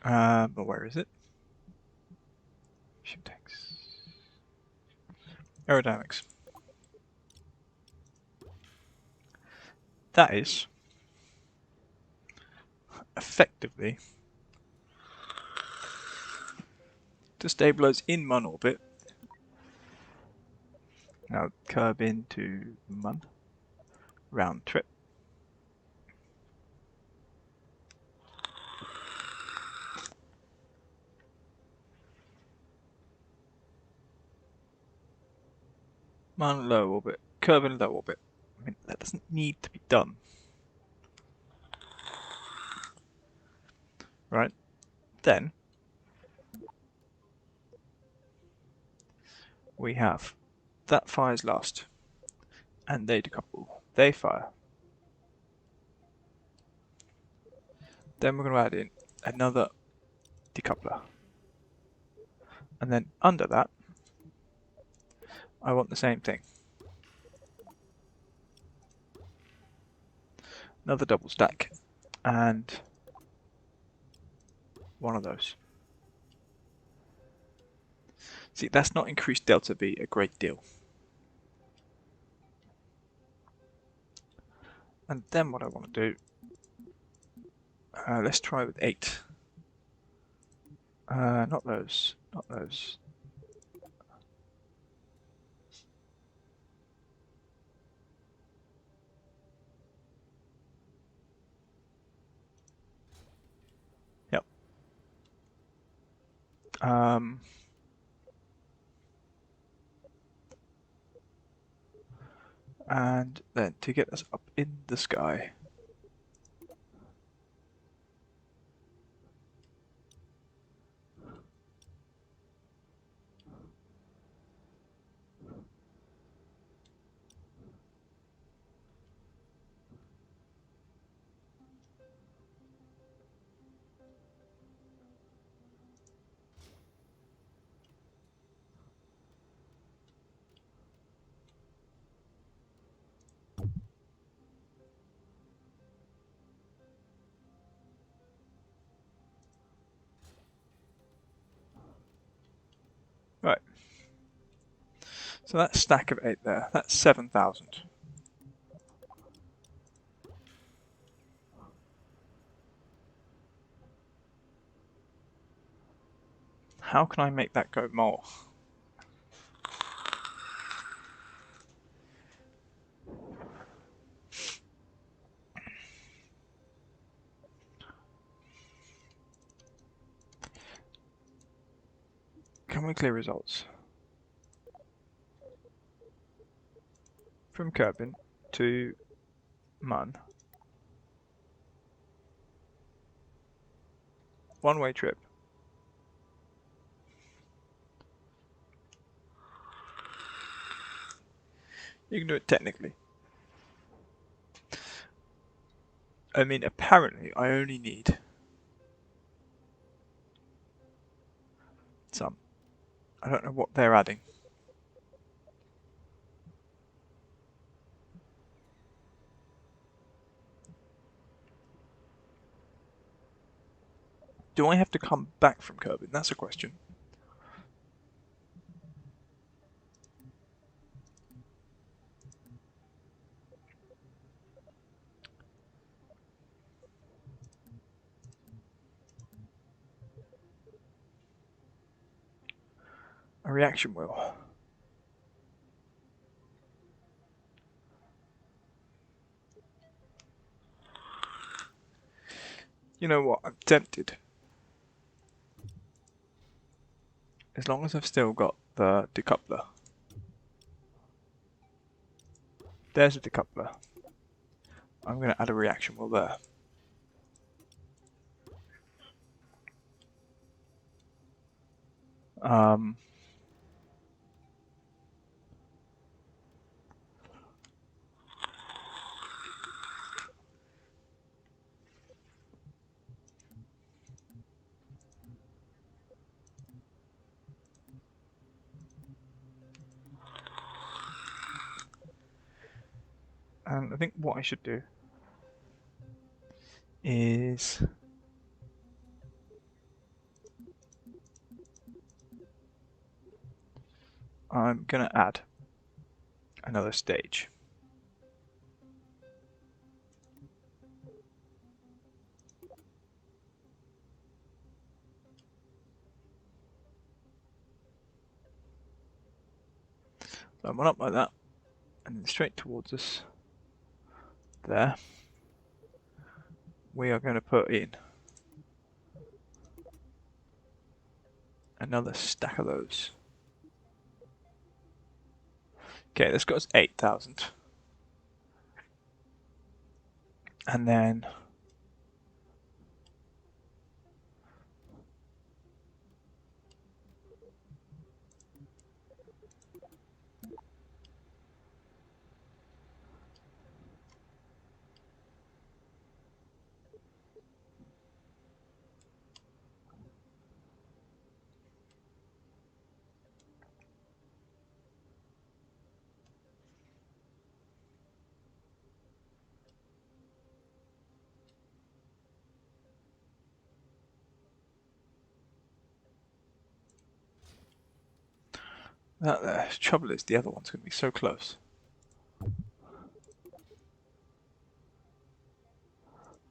But where is it? Ship tanks. Aerodynamics. That is effectively to stabilize in mun orbit. Now curb into mun. Round trip. Mun low orbit. Curve in low orbit. I mean, that doesn't need to be done. Right? Then we have that fires last. And they decouple. They fire. Then we're going to add in another decoupler. And then under that, I want the same thing. Another double stack and one of those. See, that's not increased delta V a great deal. And then what I want to do, let's try with 8. Not those, not those. Yep. And then to get us up in the sky, right. So that stack of 8 there, that's 7,000. How can I make that go more? Can we clear results? From Kerbin to Mun. One-way trip. You can do it technically. I mean, apparently I only need some. I don't know what they're adding. Do I have to come back from Kerbin? That's a question. A reaction wheel. You know what? I'm tempted. As long as I've still got the decoupler. There's a decoupler. I'm going to add a reaction wheel there. And I think what I should do is I'm going to add another stage. So I went up like that, and then straight towards us. There. We are going to put in another stack of those. Okay, this got us 8,000. And then That there. Trouble is, the other one's going to be so close.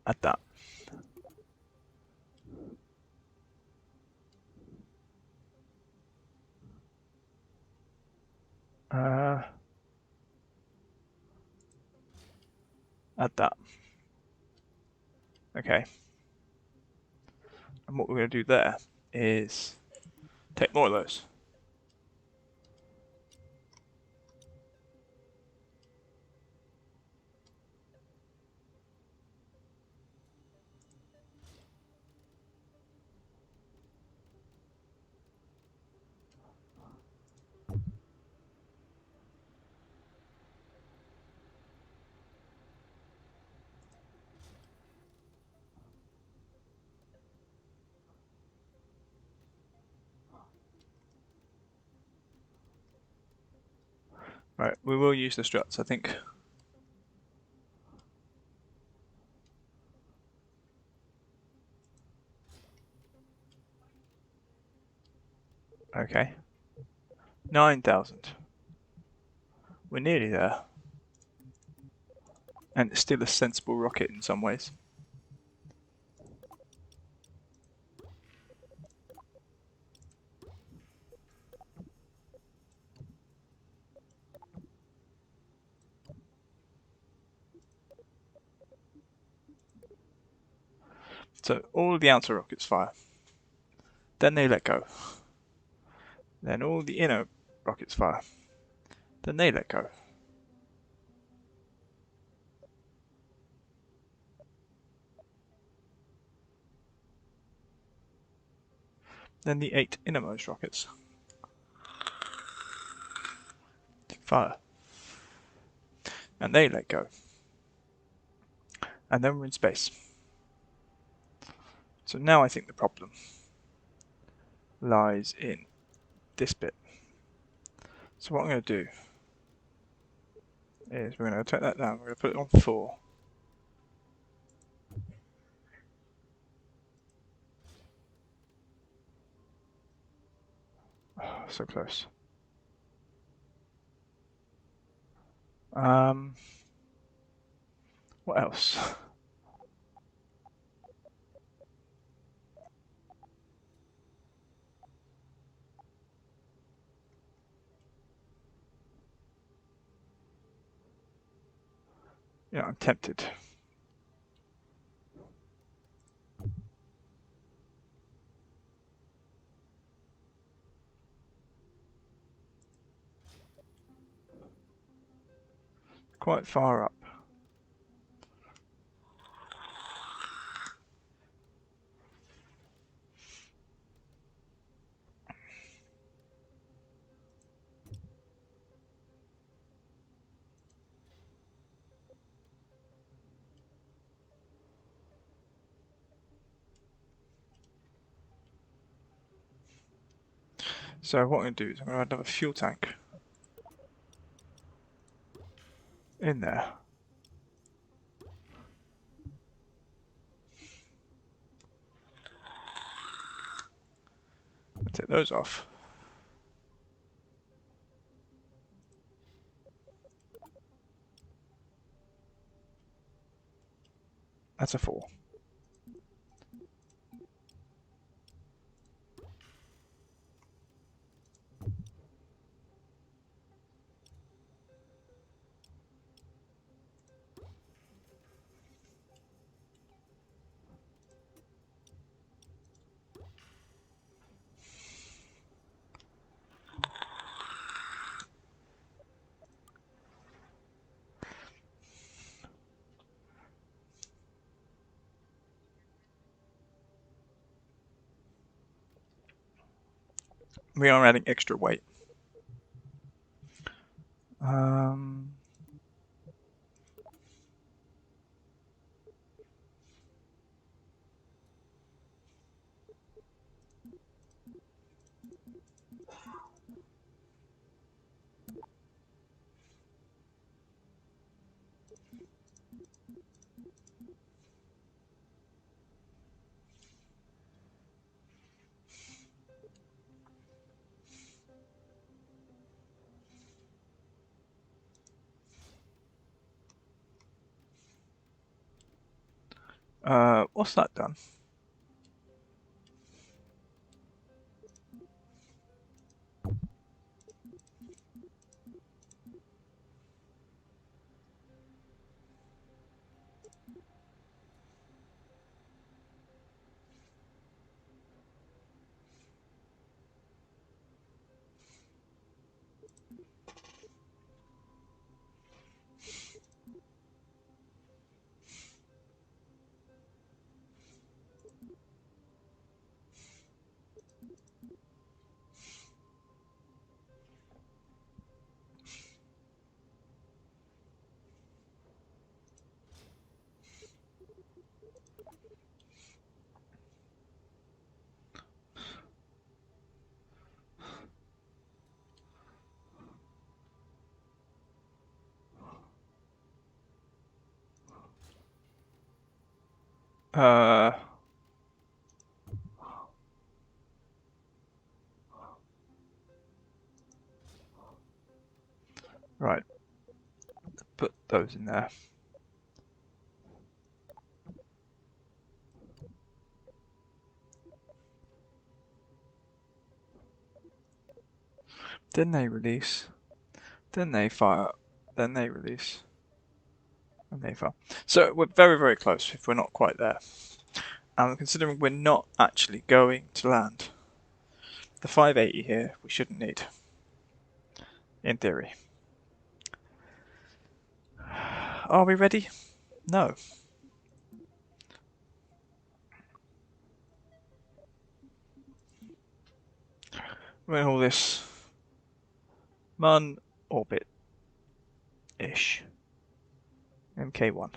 Add that. Add that. Okay. And what we're going to do there is take more of those. Right, we will use the struts, I think. Okay. 9,000. We're nearly there. And it's still a sensible rocket in some ways. So all the outer rockets fire. Then they let go. Then all the inner rockets fire. Then they let go. Then the 8 innermost rockets fire. And they let go. And then we're in space. So now I think the problem lies in this bit. So what I'm going to do is we're going to take that down. We're going to put it on 4. Oh, so close. What else? Yeah, I'm tempted. Quite far up. So what I'm going to do is I'm going to add another fuel tank in there. I'll take those off. That's a 4. We are adding extra weight. Um, What's that done? Right. Put those in there. Then they release. Then they fire. Then they release. And they fire. So we're very, very close if we're not quite there. And considering we're not actually going to land, the 580 here we shouldn't need. In theory. Are we ready? No. We're going to call this Mun Orbit-ish. MK1.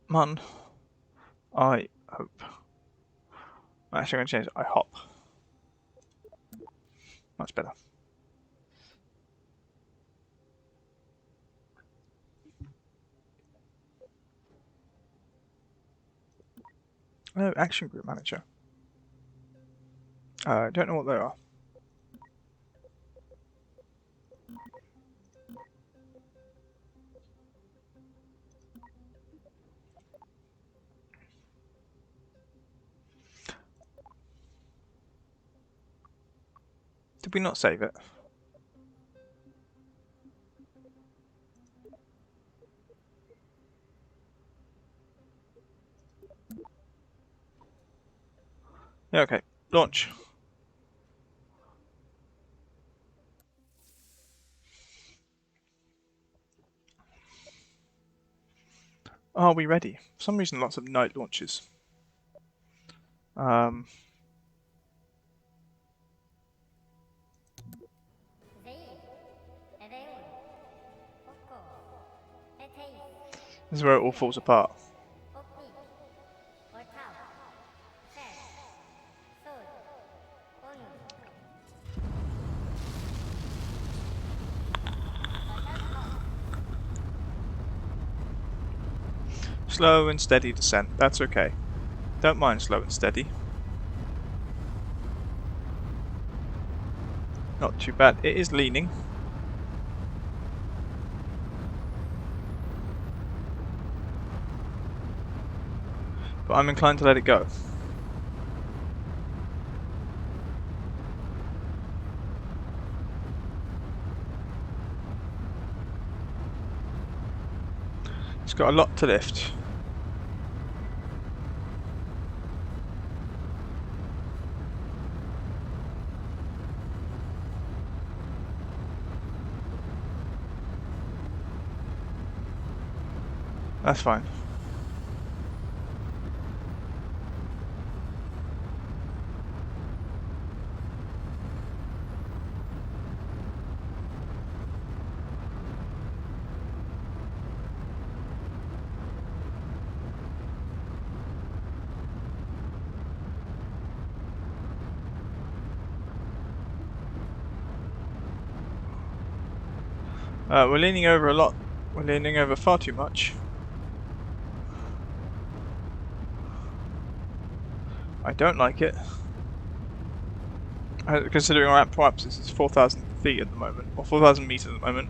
Mun, I hope. I'm actually going to change it. I hop. Much better. Oh, Action Group Manager. I don't know what they are. Did we not save it? Yeah, okay. Launch. Are we ready? For some reason, lots of night launches. This is where it all falls apart. Slow and steady descent. That's okay. Don't mind slow and steady. Not too bad. It is leaning. But I'm inclined to let it go. It's got a lot to lift. That's fine. We're leaning over a lot. We're leaning over far too much. I don't like it. Considering our actual apsis is 4,000 feet at the moment, or 4,000 meters at the moment.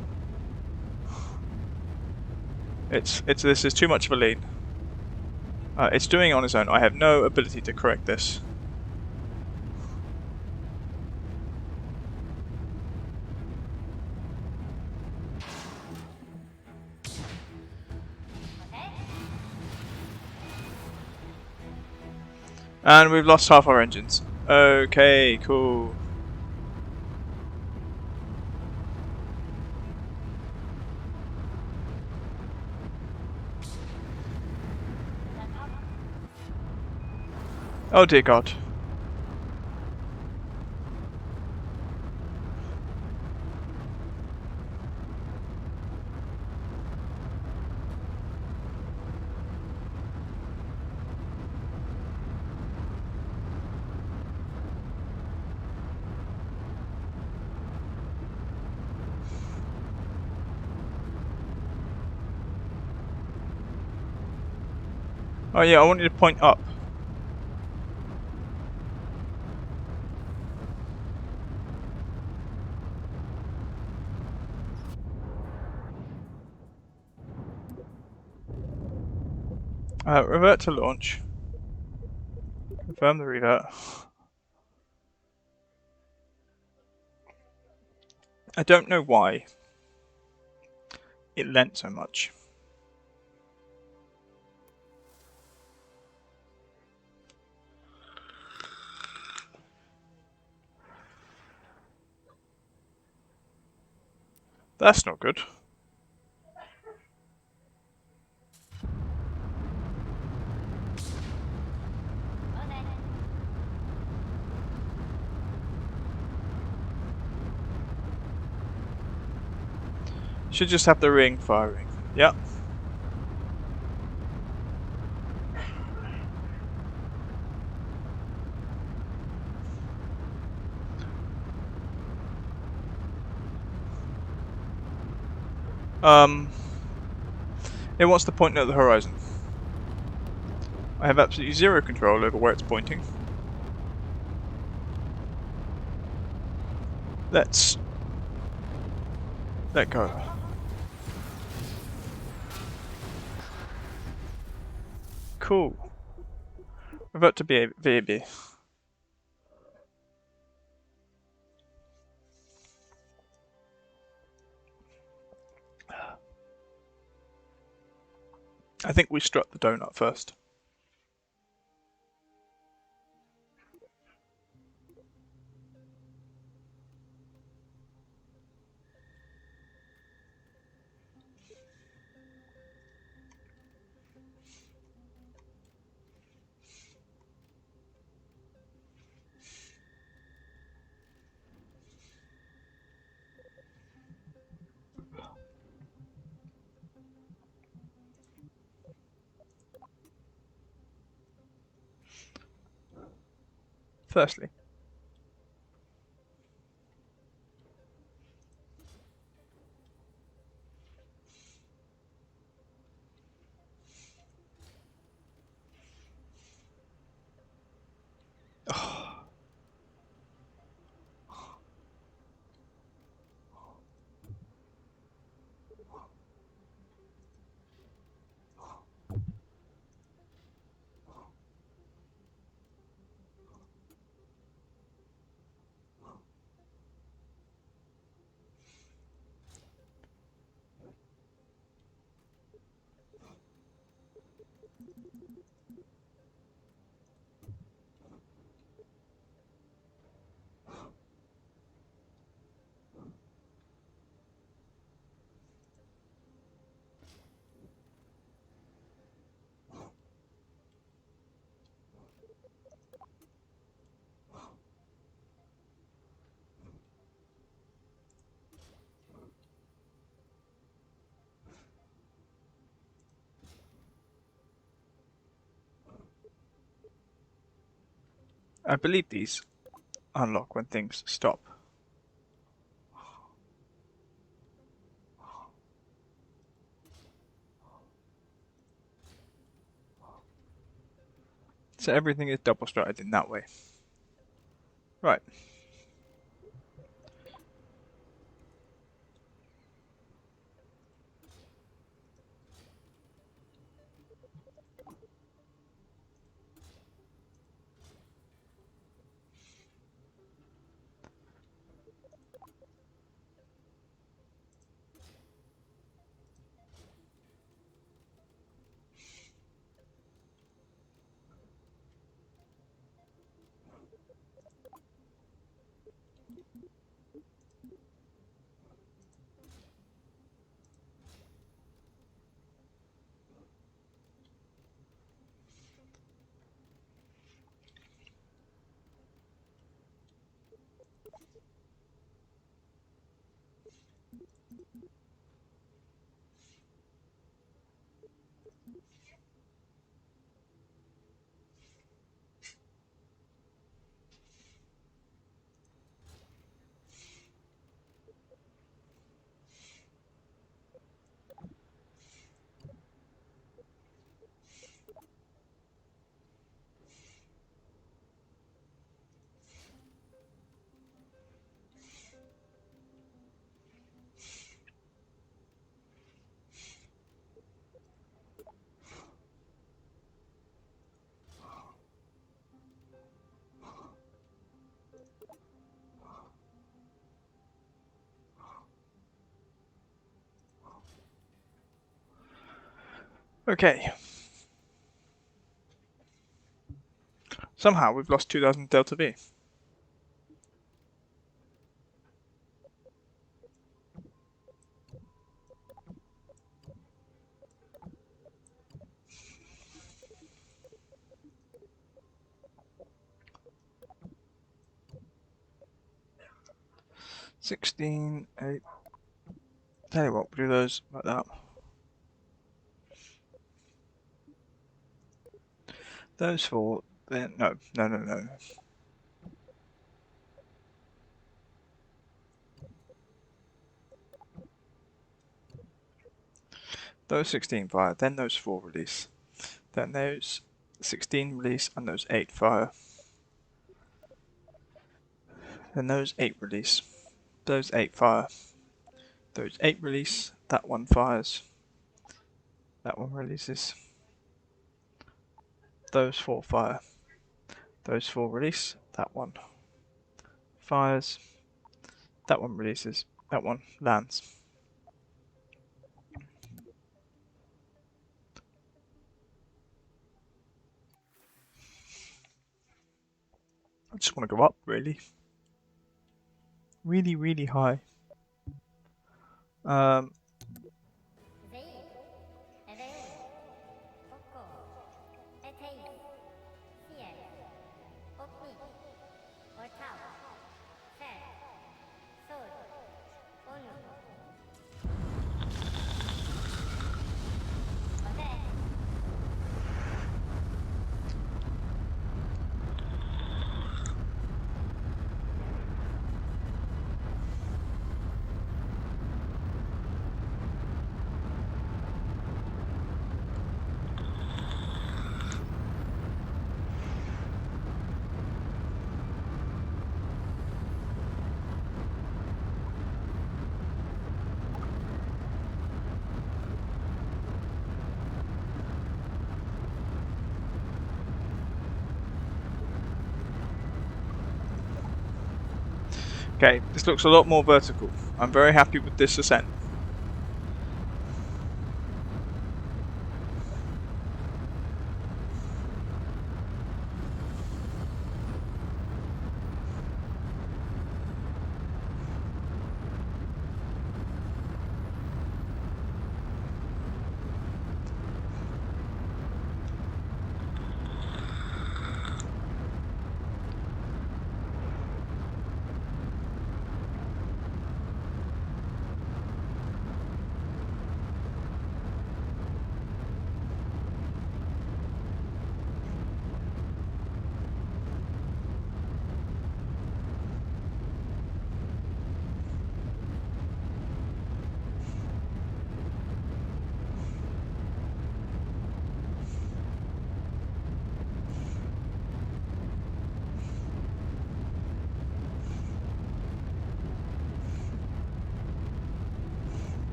This is too much of a lead. It's doing it on its own. I have no ability to correct this. And we've lost half our engines. Okay, cool. Oh dear God. Oh yeah, I want you to point up. Revert to launch. Confirm the revert. I don't know why it lent so much. That's not good. Should just have the ring firing. Yep. It wants to point at the horizon. I have absolutely zero control over where it's pointing. Let's let go. Cool. Revert to VAB. I think we struck the donut first. Firstly. I believe these unlock when things stop. So everything is double strutted in that way. Right. Okay. Somehow we've lost 2000 delta V. Sixteen, 8. Tell you what, we'll do those like that. Those 4, then no. Those 16 fire, then those 4 release. Then those 16 release and those 8 fire. Then those 8 release. Those 8 fire. Those 8 release, that one fires. That one releases. Those 4 fire. Those 4 release, that one fires. That one releases. That one lands. I just want to go up, really. Really, really high. Okay, this looks a lot more vertical. I'm very happy with this ascent.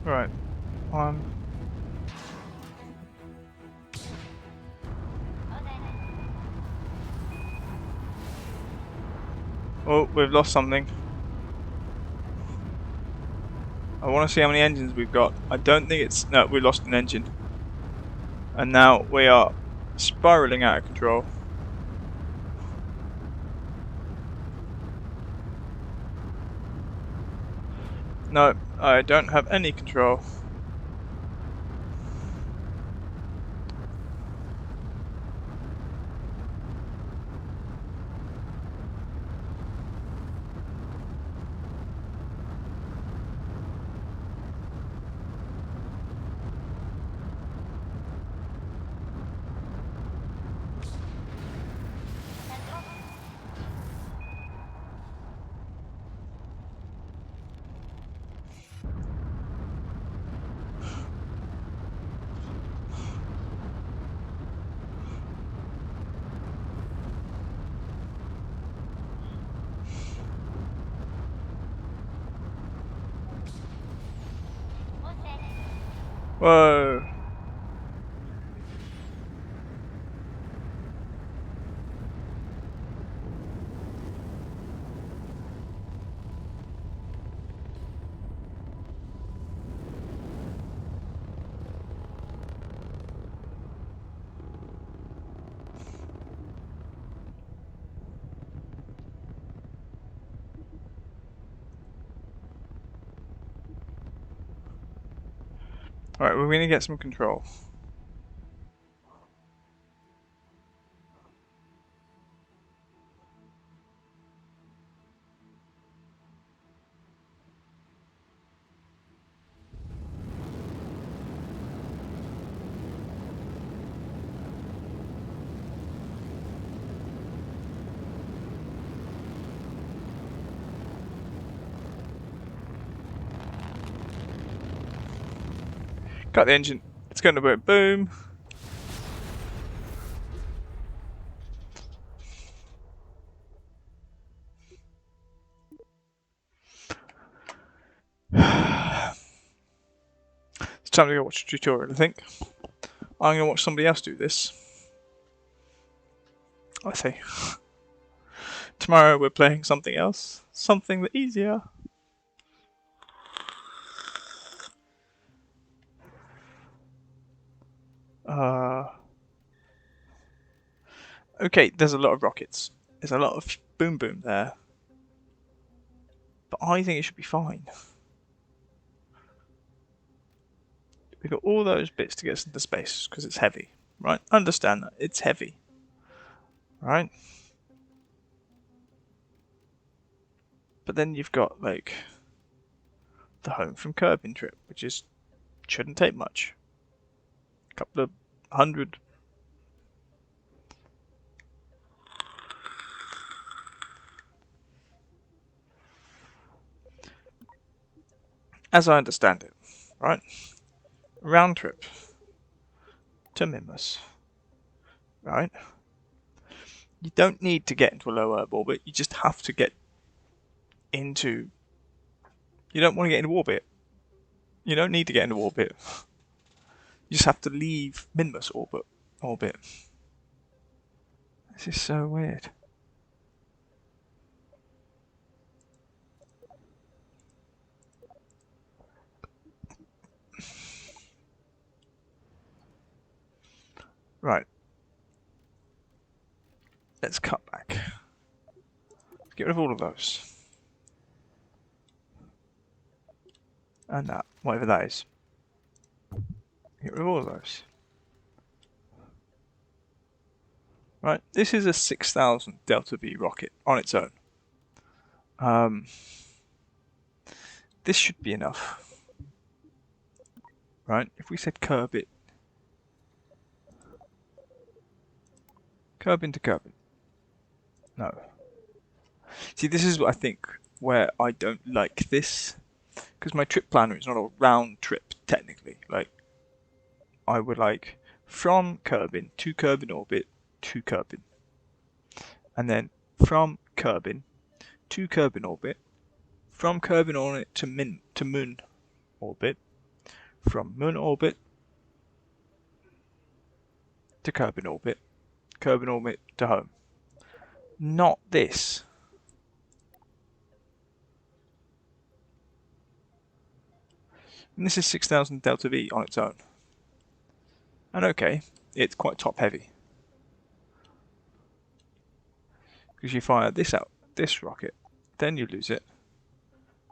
Right. Oh, we've lost something. I want to see how many engines we've got. I don't think it's... No, we lost an engine. And now we are spiraling out of control. No, I don't have any control. Whoa. Alright, we're going to get some control. Cut the engine. It's going to go boom. It's time to go watch a tutorial, I think. I'm going to watch somebody else do this. I say. Tomorrow we're playing something else. Something easier. Okay, there's a lot of rockets. There's a lot of boom boom there. But I think it should be fine. We've got all those bits to get us into space because it's heavy, right? Understand that. It's heavy, right? But then you've got, like, the home from Kerbin trip, which shouldn't take much. A couple of 100. As I understand it, right? Round trip to Mimas, right? You don't need to get into a low Earth orbit, you just have to get into... You don't want to get into orbit. You don't need to get into orbit. You just have to leave Minmus orbit. This is so weird. Right. Let's cut back. Get rid of all of those. And that, whatever that is. Get rid of all of those. Right, this is a 6,000 Delta V rocket on its own. This should be enough. Right, if we said curb it. Curb into curb it. No. See, this is what I think where I don't like this. Because my trip planner is not a round trip, technically. Like, I would like from Kerbin to Kerbin orbit to Kerbin. And then from Kerbin to Kerbin orbit. From Kerbin orbit to Moon orbit. From Moon orbit to Kerbin orbit. Kerbin orbit to home. Not this. And this is 6,000 Delta V on its own. And okay, it's quite top heavy. Because you fire this out, this rocket, then you lose it.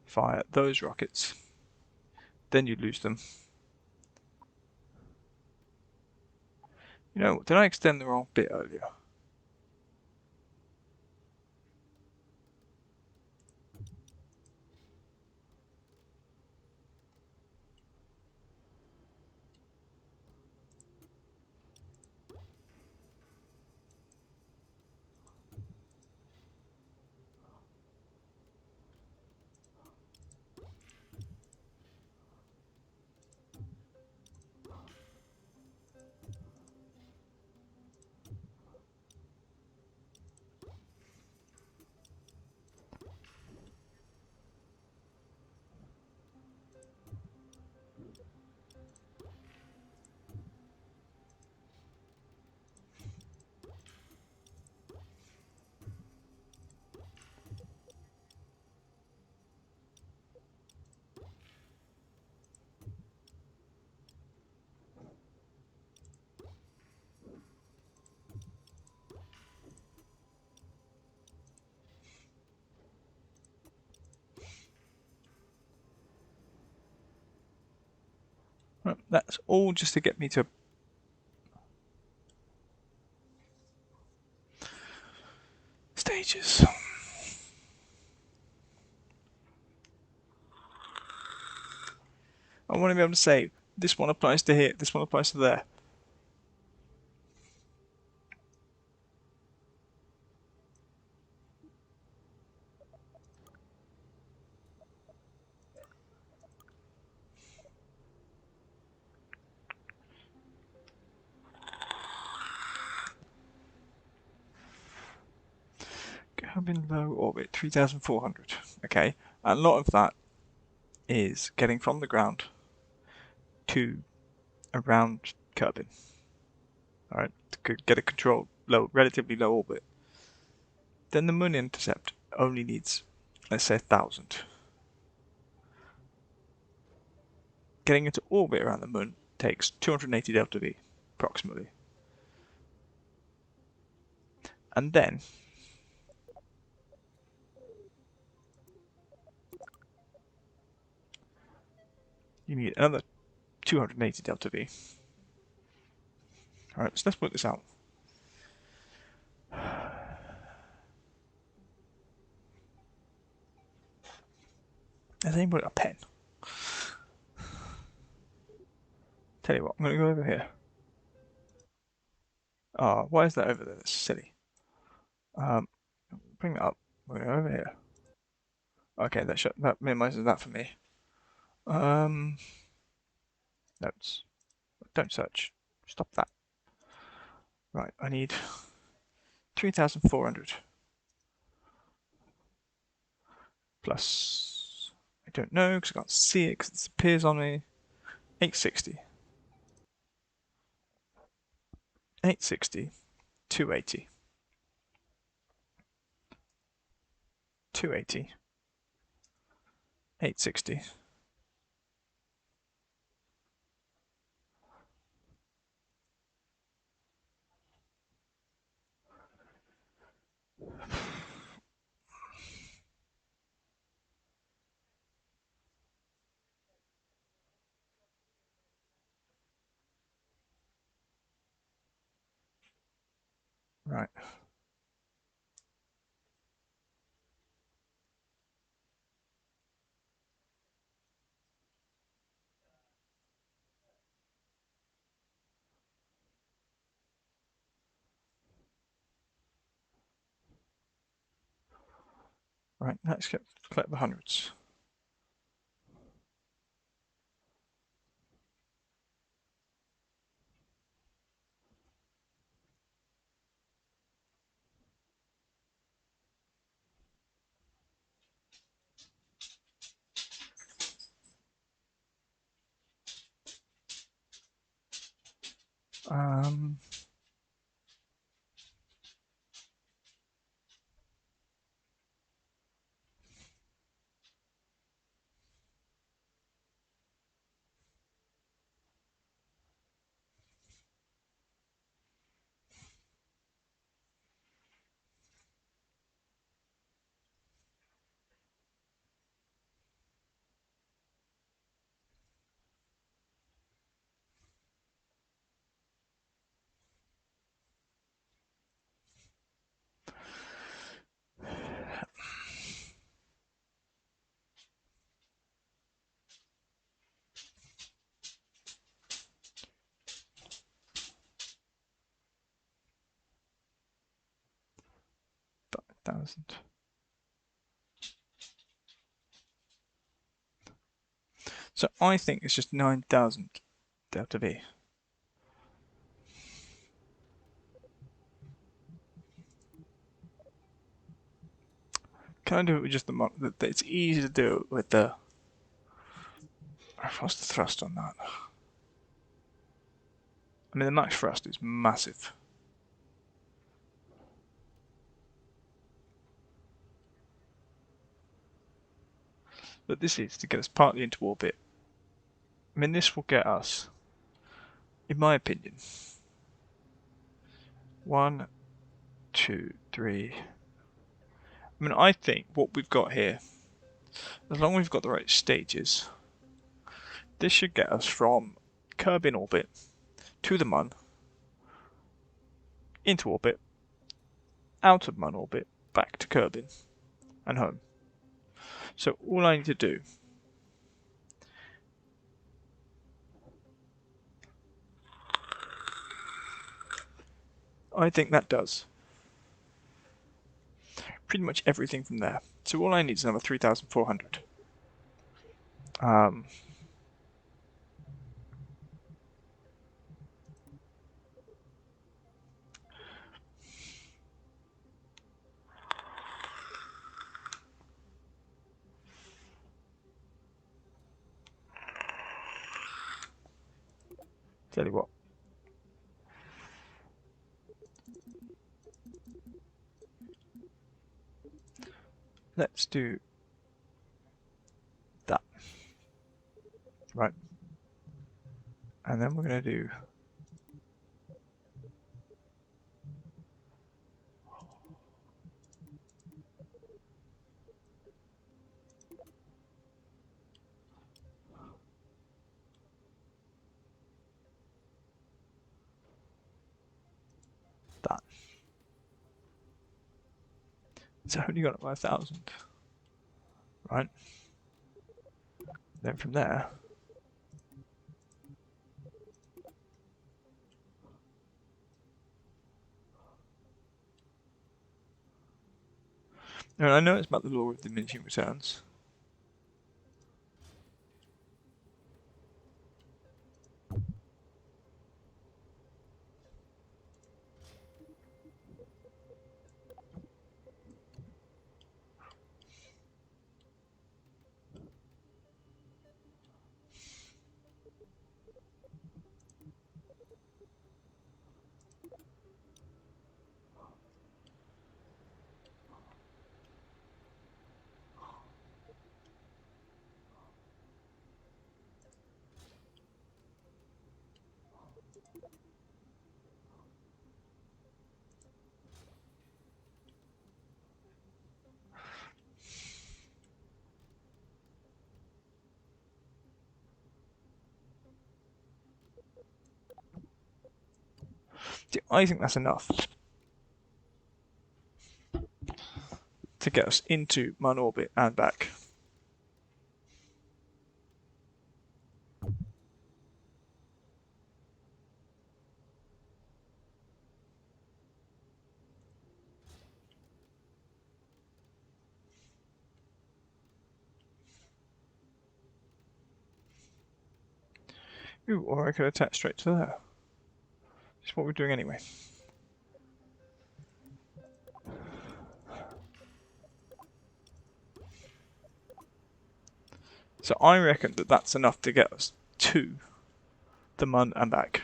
Fire those rockets, then you lose them. You know, did I extend the wrong bit earlier? Right, that's all just to get me to stages. I want to be able to say this one applies to here, this one applies to there. Kerbal low orbit, 3,400. Okay, a lot of that is getting from the ground to around Kerbal. All right, to get a controlled low, relatively low orbit. Then the moon intercept only needs, let's say, 1,000. Getting into orbit around the moon takes 280 delta V, approximately. And then you need another 280 delta V. All right, so let's work this out. Has anybody got a pen? Tell you what, I'm going to go over here. Oh, why is that over there? That's silly. Bring that up. We're going to go over here. Okay, that minimizes that for me. Notes. Don't search. Stop that. Right, I need 3,400 plus. I don't know because I can't see it because it disappears on me. 860. 860. 280. 280. 860. Right. Right, let's collect the hundreds. Um, thousand. So I think it's just 9,000 delta V. Can I do it with just the it's easy to do it with the. What's the thrust on that? I mean, the max thrust is massive. But this is to get us partly into orbit. I mean, this will get us, in my opinion, 1, 2, 3. I mean, I think what we've got here, as long as we've got the right stages, this should get us from curb in orbit, to the Mun, into orbit, out of Mun orbit, back to Kerbin, and home. So all I need to do I think that does pretty much everything from there. So all I need is another 3,400. Tell you what. Let's do that. Right. And then we're going to do that. It's only got 5,000. Right. Then from there, and I know it's about the law of diminishing returns. See, I think that's enough to get us into Mun orbit and back. Ooh, or I could attach straight to there. It's what we're doing anyway. So I reckon that that's enough to get us to the Mun and back.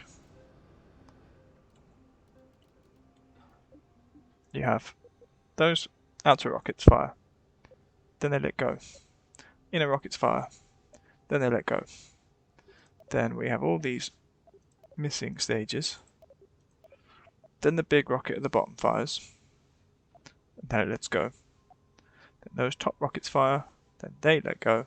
You have those outer rockets fire, then they let go. Inner rockets fire, then they let go. Then we have all these missing stages. Then the big rocket at the bottom fires, and then it lets go. Then those top rockets fire, then they let go.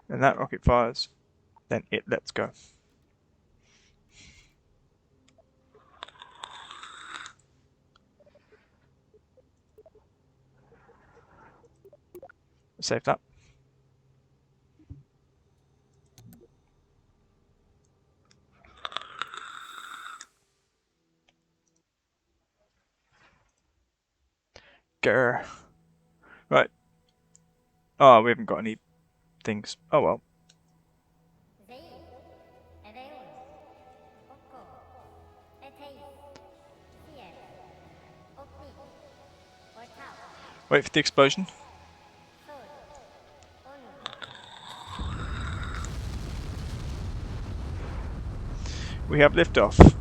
Then that rocket fires, then it lets go. Save that. Grr. Right. Oh, we haven't got any things. Oh well. Wait for the explosion. We have liftoff.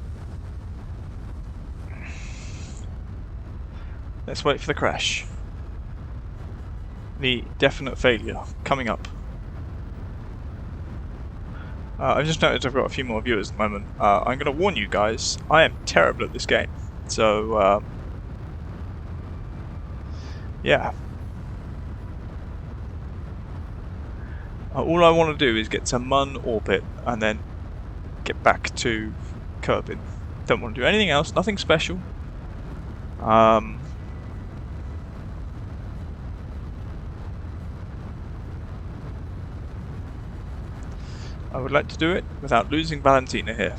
Let's wait for the crash. The definite failure coming up. I've just noticed I've got a few more viewers at the moment. I'm going to warn you guys, I am terrible at this game. So, yeah. All I want to do is get to Mun orbit and then get back to Kerbin. Don't want to do anything else, nothing special. I would like to do it without losing Valentina here.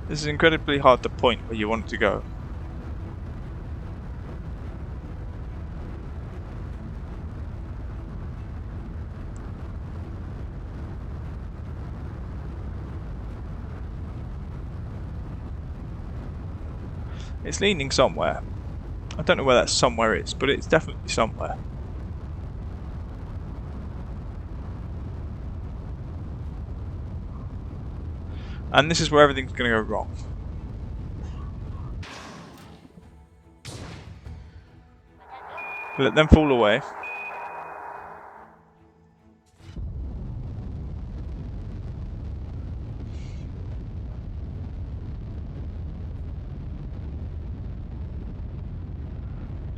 This is incredibly hard to point where you want it to go. It's leaning somewhere. I don't know where that somewhere is, but it's definitely somewhere. And this is where everything's going to go wrong. Let them fall away.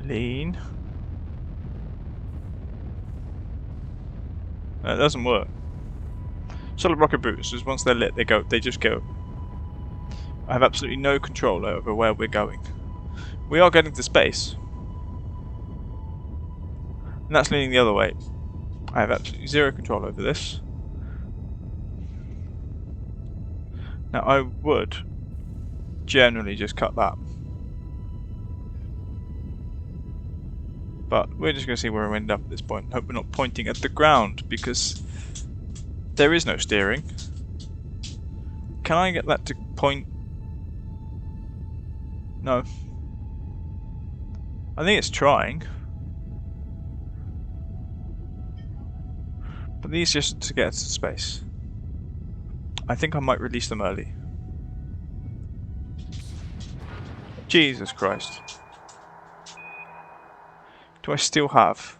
Lean. That doesn't work. Solid rocket boosters, once they're lit, they just go. I have absolutely no control over where we're going. We are getting to space. And that's leaning the other way. I have absolutely zero control over this. Now I would generally just cut that. But we're just going to see where we end up at this point. Hope we're not pointing at the ground, because there is no steering. Can I get that to point? No. I think it's trying. But these just to get us to space. I think I might release them early. Jesus Christ. Do I still have?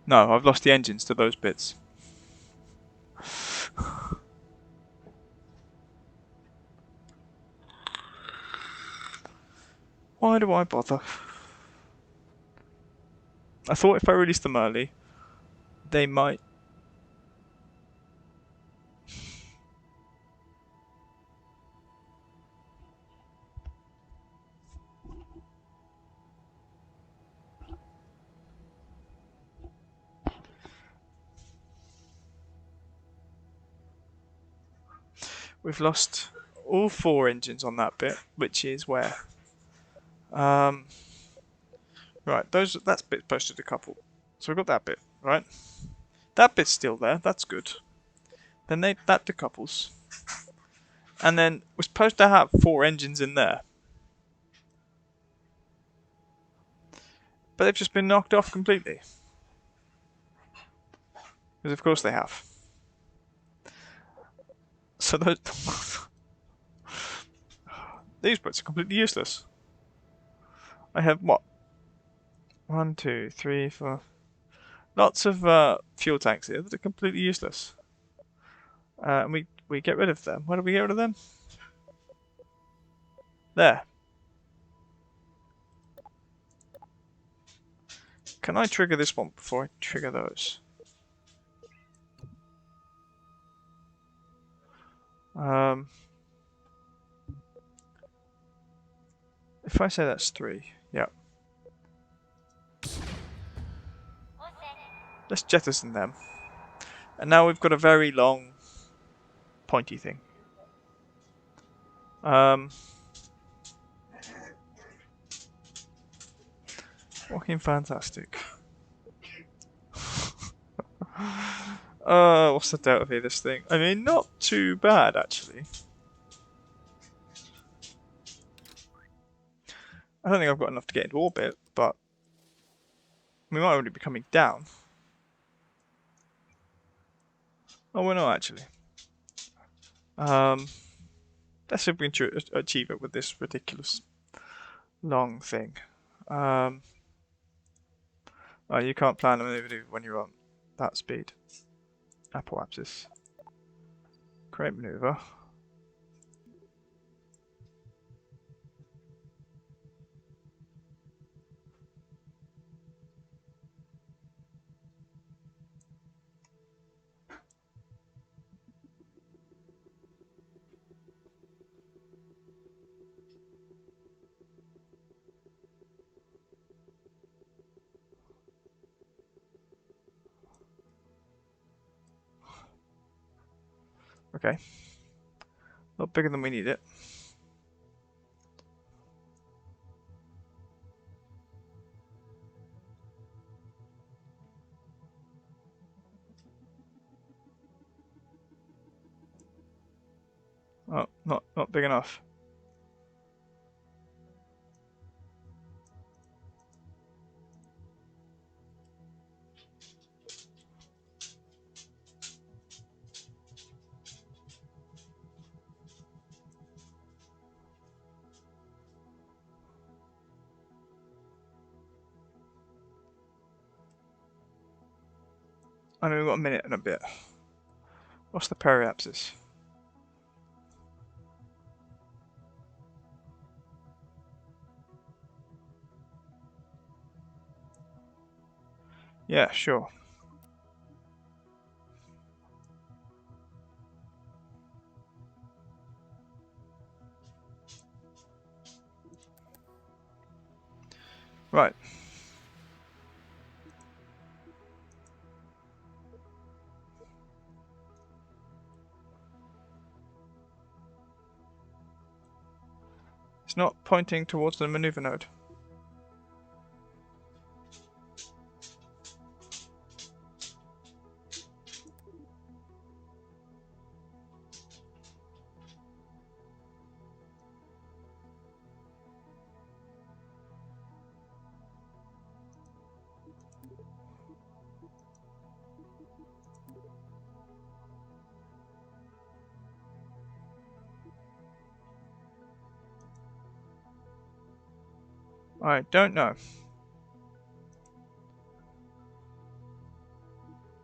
No, I've lost the engines to those bits. Why do I bother? I thought if I released them early, they might... We've lost all 4 engines on that bit, which is where? Right, that's bit posted a couple. So we've got that bit, right? That bit's still there, that's good. Then that decouples. And then we're supposed to have 4 engines in there. But they've just been knocked off completely. Because of course they have. So those... These bits are completely useless. I have what? 1, 2, 3, 4... Lots of fuel tanks here that are completely useless. And we get rid of them. Where do we get rid of them? There. Can I trigger this one before I trigger those? If I say that's 3, yeah. Let's jettison them. And now we've got a very long, pointy thing. Fucking fantastic. What's the doubt of this thing? I mean, not too bad, actually. I don't think I've got enough to get into orbit, but we might already be coming down. Oh, we're not actually. Let's see if we can achieve it with this ridiculous long thing. Oh, you can't plan a maneuver when you're on that speed. Apoapsis. Create maneuver. Okay. A lot bigger than we need it. Oh, not big enough. I know we've got a minute and a bit. What's the periapsis? Yeah, sure. Right. It's not pointing towards the maneuver node. I don't know.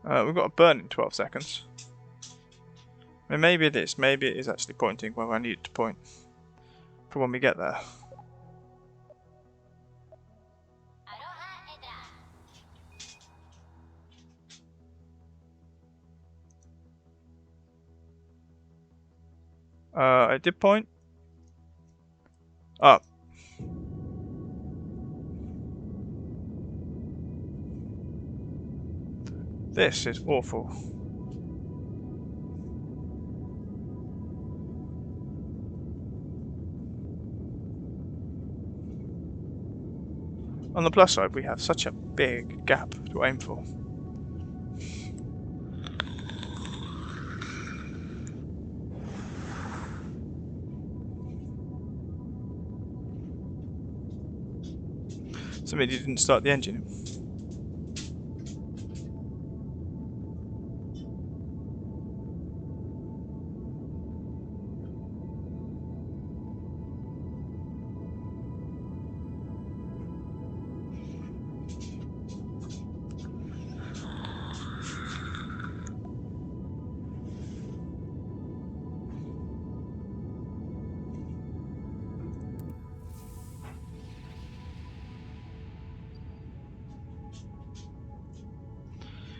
We've got a burn in 12 seconds. I mean, maybe it is. Maybe it is actually pointing where I need it to point for when we get there. I did point. Up. This is awful. On the plus side, we have such a big gap to aim for. Somebody didn't start the engine.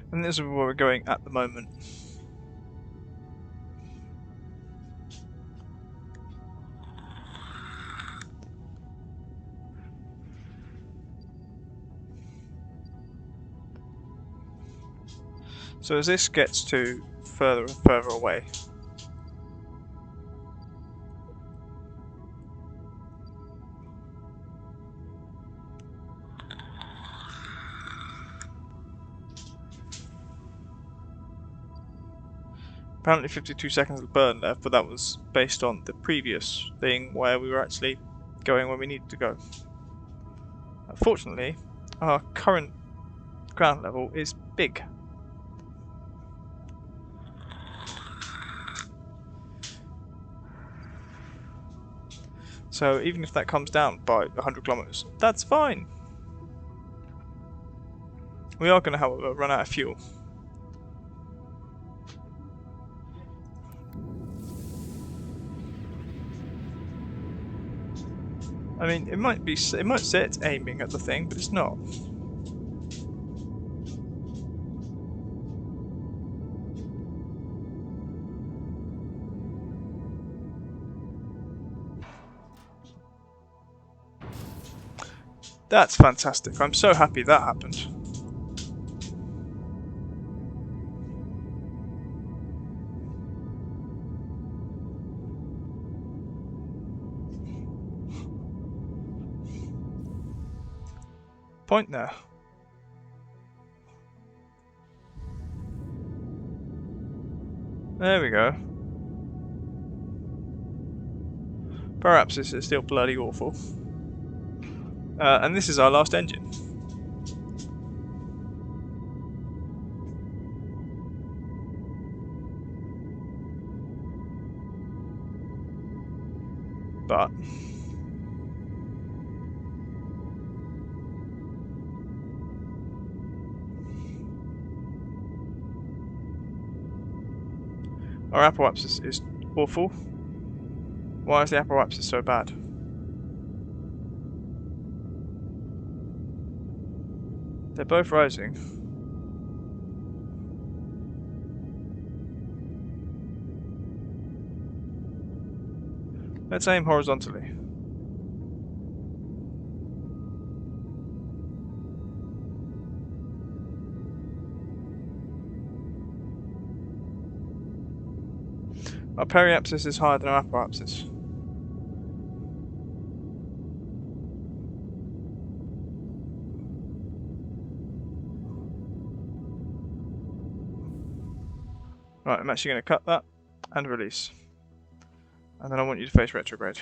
And this is where we're going at the moment. So as this gets to further and further away, apparently 52 seconds of burn left, but that was based on the previous thing where we were actually going where we needed to go. Fortunately, our current ground level is big. So even if that comes down by 100 kilometers, that's fine. We are going to, however, run out of fuel. I mean, it might say it's aiming at the thing, but it's not. That's fantastic. I'm so happy that happened. Point there. There we go. Perhaps this is still bloody awful. And this is our last engine. But our apoapsis is awful. Why is the apoapsis so bad? They're both rising. Let's aim horizontally. Our periapsis is higher than our apoapsis. Right, I'm actually going to cut that and release. And then I want you to face retrograde.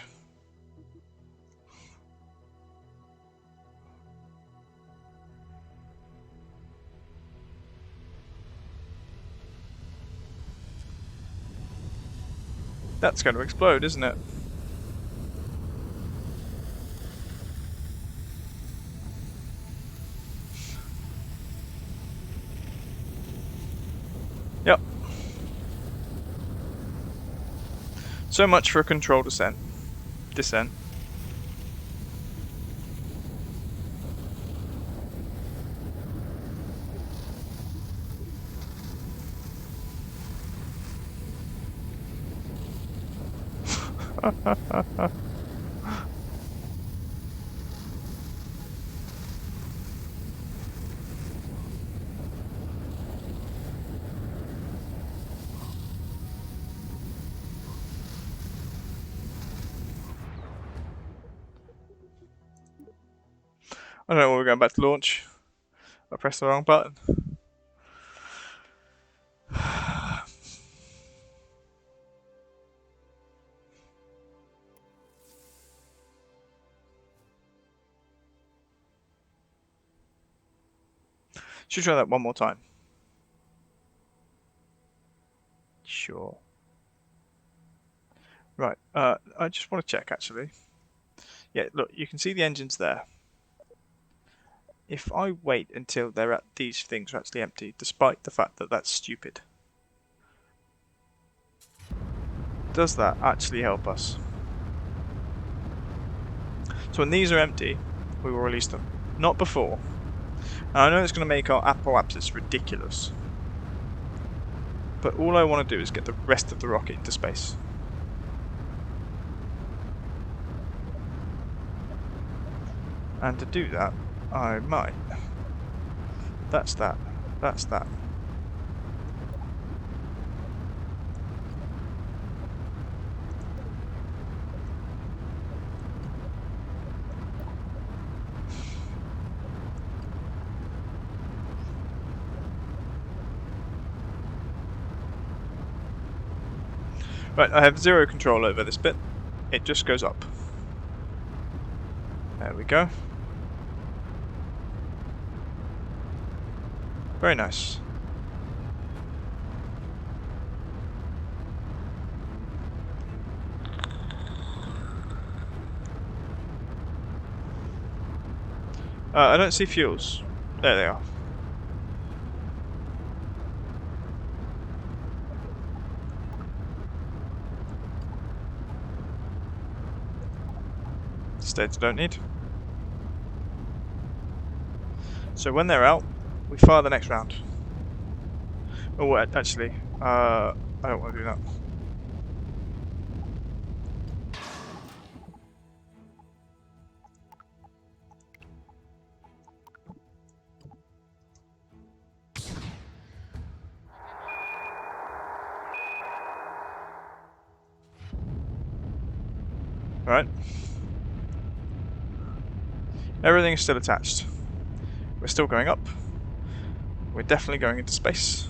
That's going to explode, isn't it? Yep. So much for a controlled descent. I don't know when we're going back to launch. I pressed the wrong button. Should try that one more time. Sure. Right, I just want to check actually. Yeah, look, you can see the engines there. If I wait until these things are actually empty, despite the fact that that's stupid, does that actually help us? So when these are empty, we will release them. Not before. And I know it's going to make our apoapsis ridiculous, but all I want to do is get the rest of the rocket into space. And to do that, I might. That's that. That's that. Right, I have zero control over this bit. It just goes up. There we go. Very nice. I don't see fuels. There they are. This stage I don't need. So when they're out, we fire the next round. Oh, actually, I don't want to do that. Right. Everything is still attached. We're still going up. We're definitely going into space.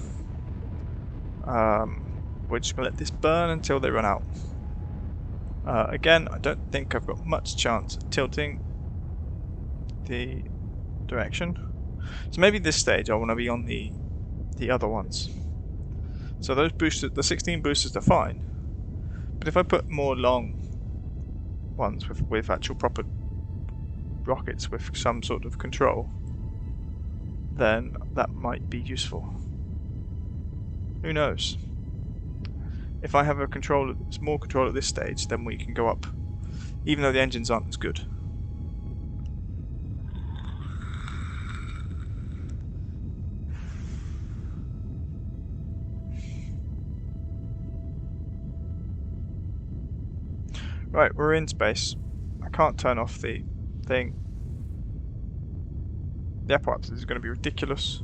We're just going to let this burn until they run out. Again, I don't think I've got much chance of tilting the direction. So maybe this stage I want to be on the other ones. So those boosters, the 16 boosters are fine. But if I put more long ones with actual proper rockets with some sort of control, then that might be useful. Who knows? If I have more control at this stage, then we can go up, even though the engines aren't as good. Right, we're in space. I can't turn off the thing. The apocalypse is going to be ridiculous.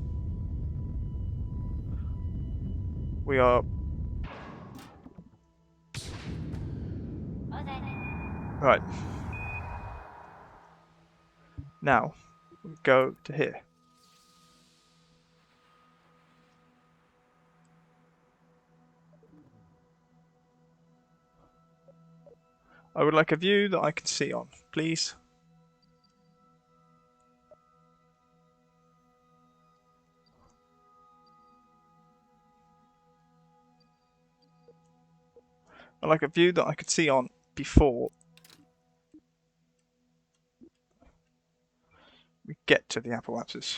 We are... Right. Now, we go to here. I would like a view that I can see on, please. I'd like a view that I could see on before we get to the apocalypses.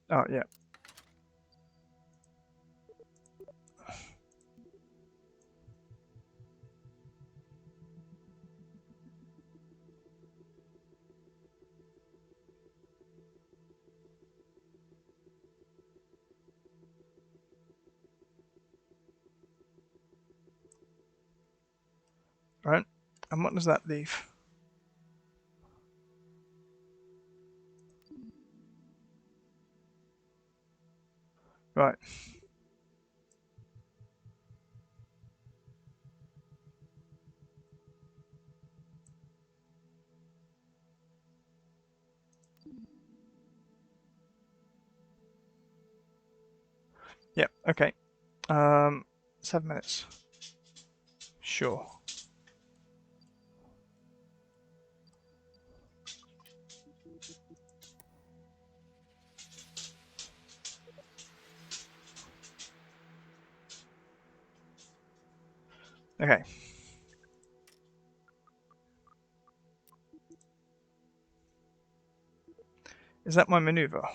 Oh, yeah. Right. And what does that leave? Right. Yeah, okay. 7 minutes. Sure. Okay. Is that my maneuver?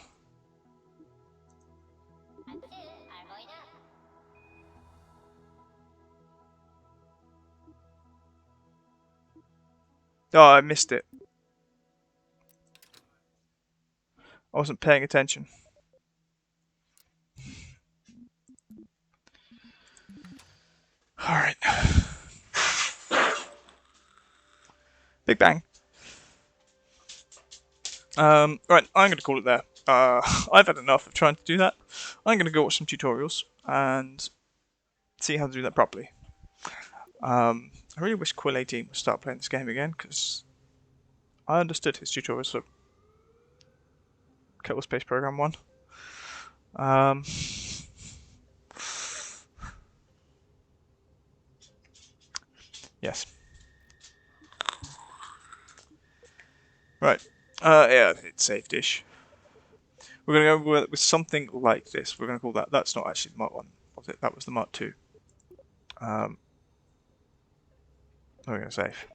Oh, I missed it. I wasn't paying attention. Alright. Big bang. Right, I'm going to call it there. I've had enough of trying to do that. I'm going to go watch some tutorials and see how to do that properly. I really wish Quill 18 would start playing this game again, because I understood his tutorials for Kerbal Space Program 1. Yes. Right. Yeah, it's saved-ish. We're going to go with something like this. We're going to call that... That's not actually the Mark 1, was it? That was the Mark 2. What are we going to save?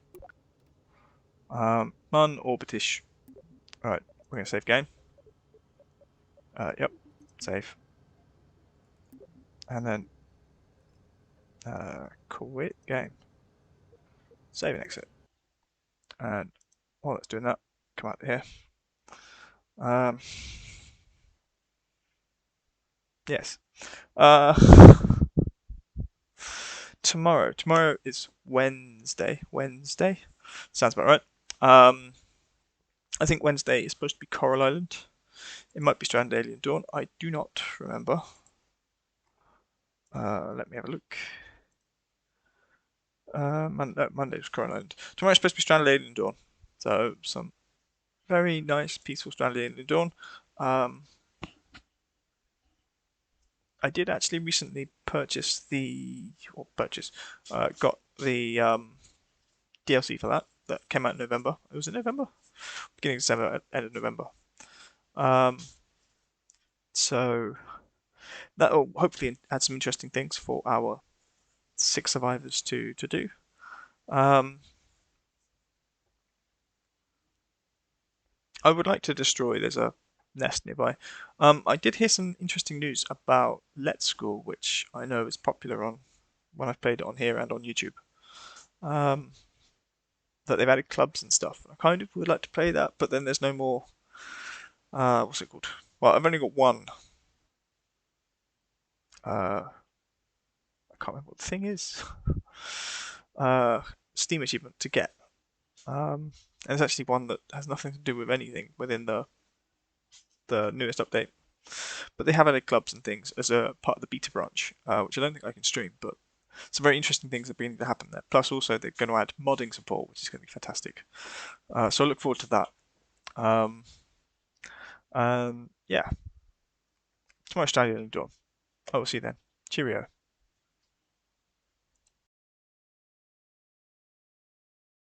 Mun Orbitish. Alright, we're going to save game. Yep, save. And then quit game. Save and exit. And while it's doing that, come out here. Yes. Uh, tomorrow. Tomorrow is Wednesday. Wednesday? Sounds about right. I think Wednesday is supposed to be Coral Island. It might be Stranded Alien Dawn. I do not remember. Let me have a look. Monday was Coral Island. Tomorrow is supposed to be Stranded Alien Dawn. So some very nice, peaceful Stranded Alien Dawn. I did actually recently purchase got the DLC for that came out in November. It was in November, beginning of December, end of November. So that'll hopefully add some interesting things for our 6 survivors to do. I would like to destroy. There's a nest nearby. I did hear some interesting news about Let's School, which I know is popular on when I've played it on here and on YouTube. That they've added clubs and stuff. I kind of would like to play that, but then there's no more. What's it called? Well, I've only got one. I can't remember what the thing is. Steam achievement to get. And it's actually one that has nothing to do with anything within the newest update. But they have added clubs and things as a part of the beta branch, which I don't think I can stream, but some very interesting things are beginning to happen there. Plus, also, they're going to add modding support, which is going to be fantastic. So I look forward to that. Yeah. Tomorrow's Stadium Dawn. I will see you then. Cheerio.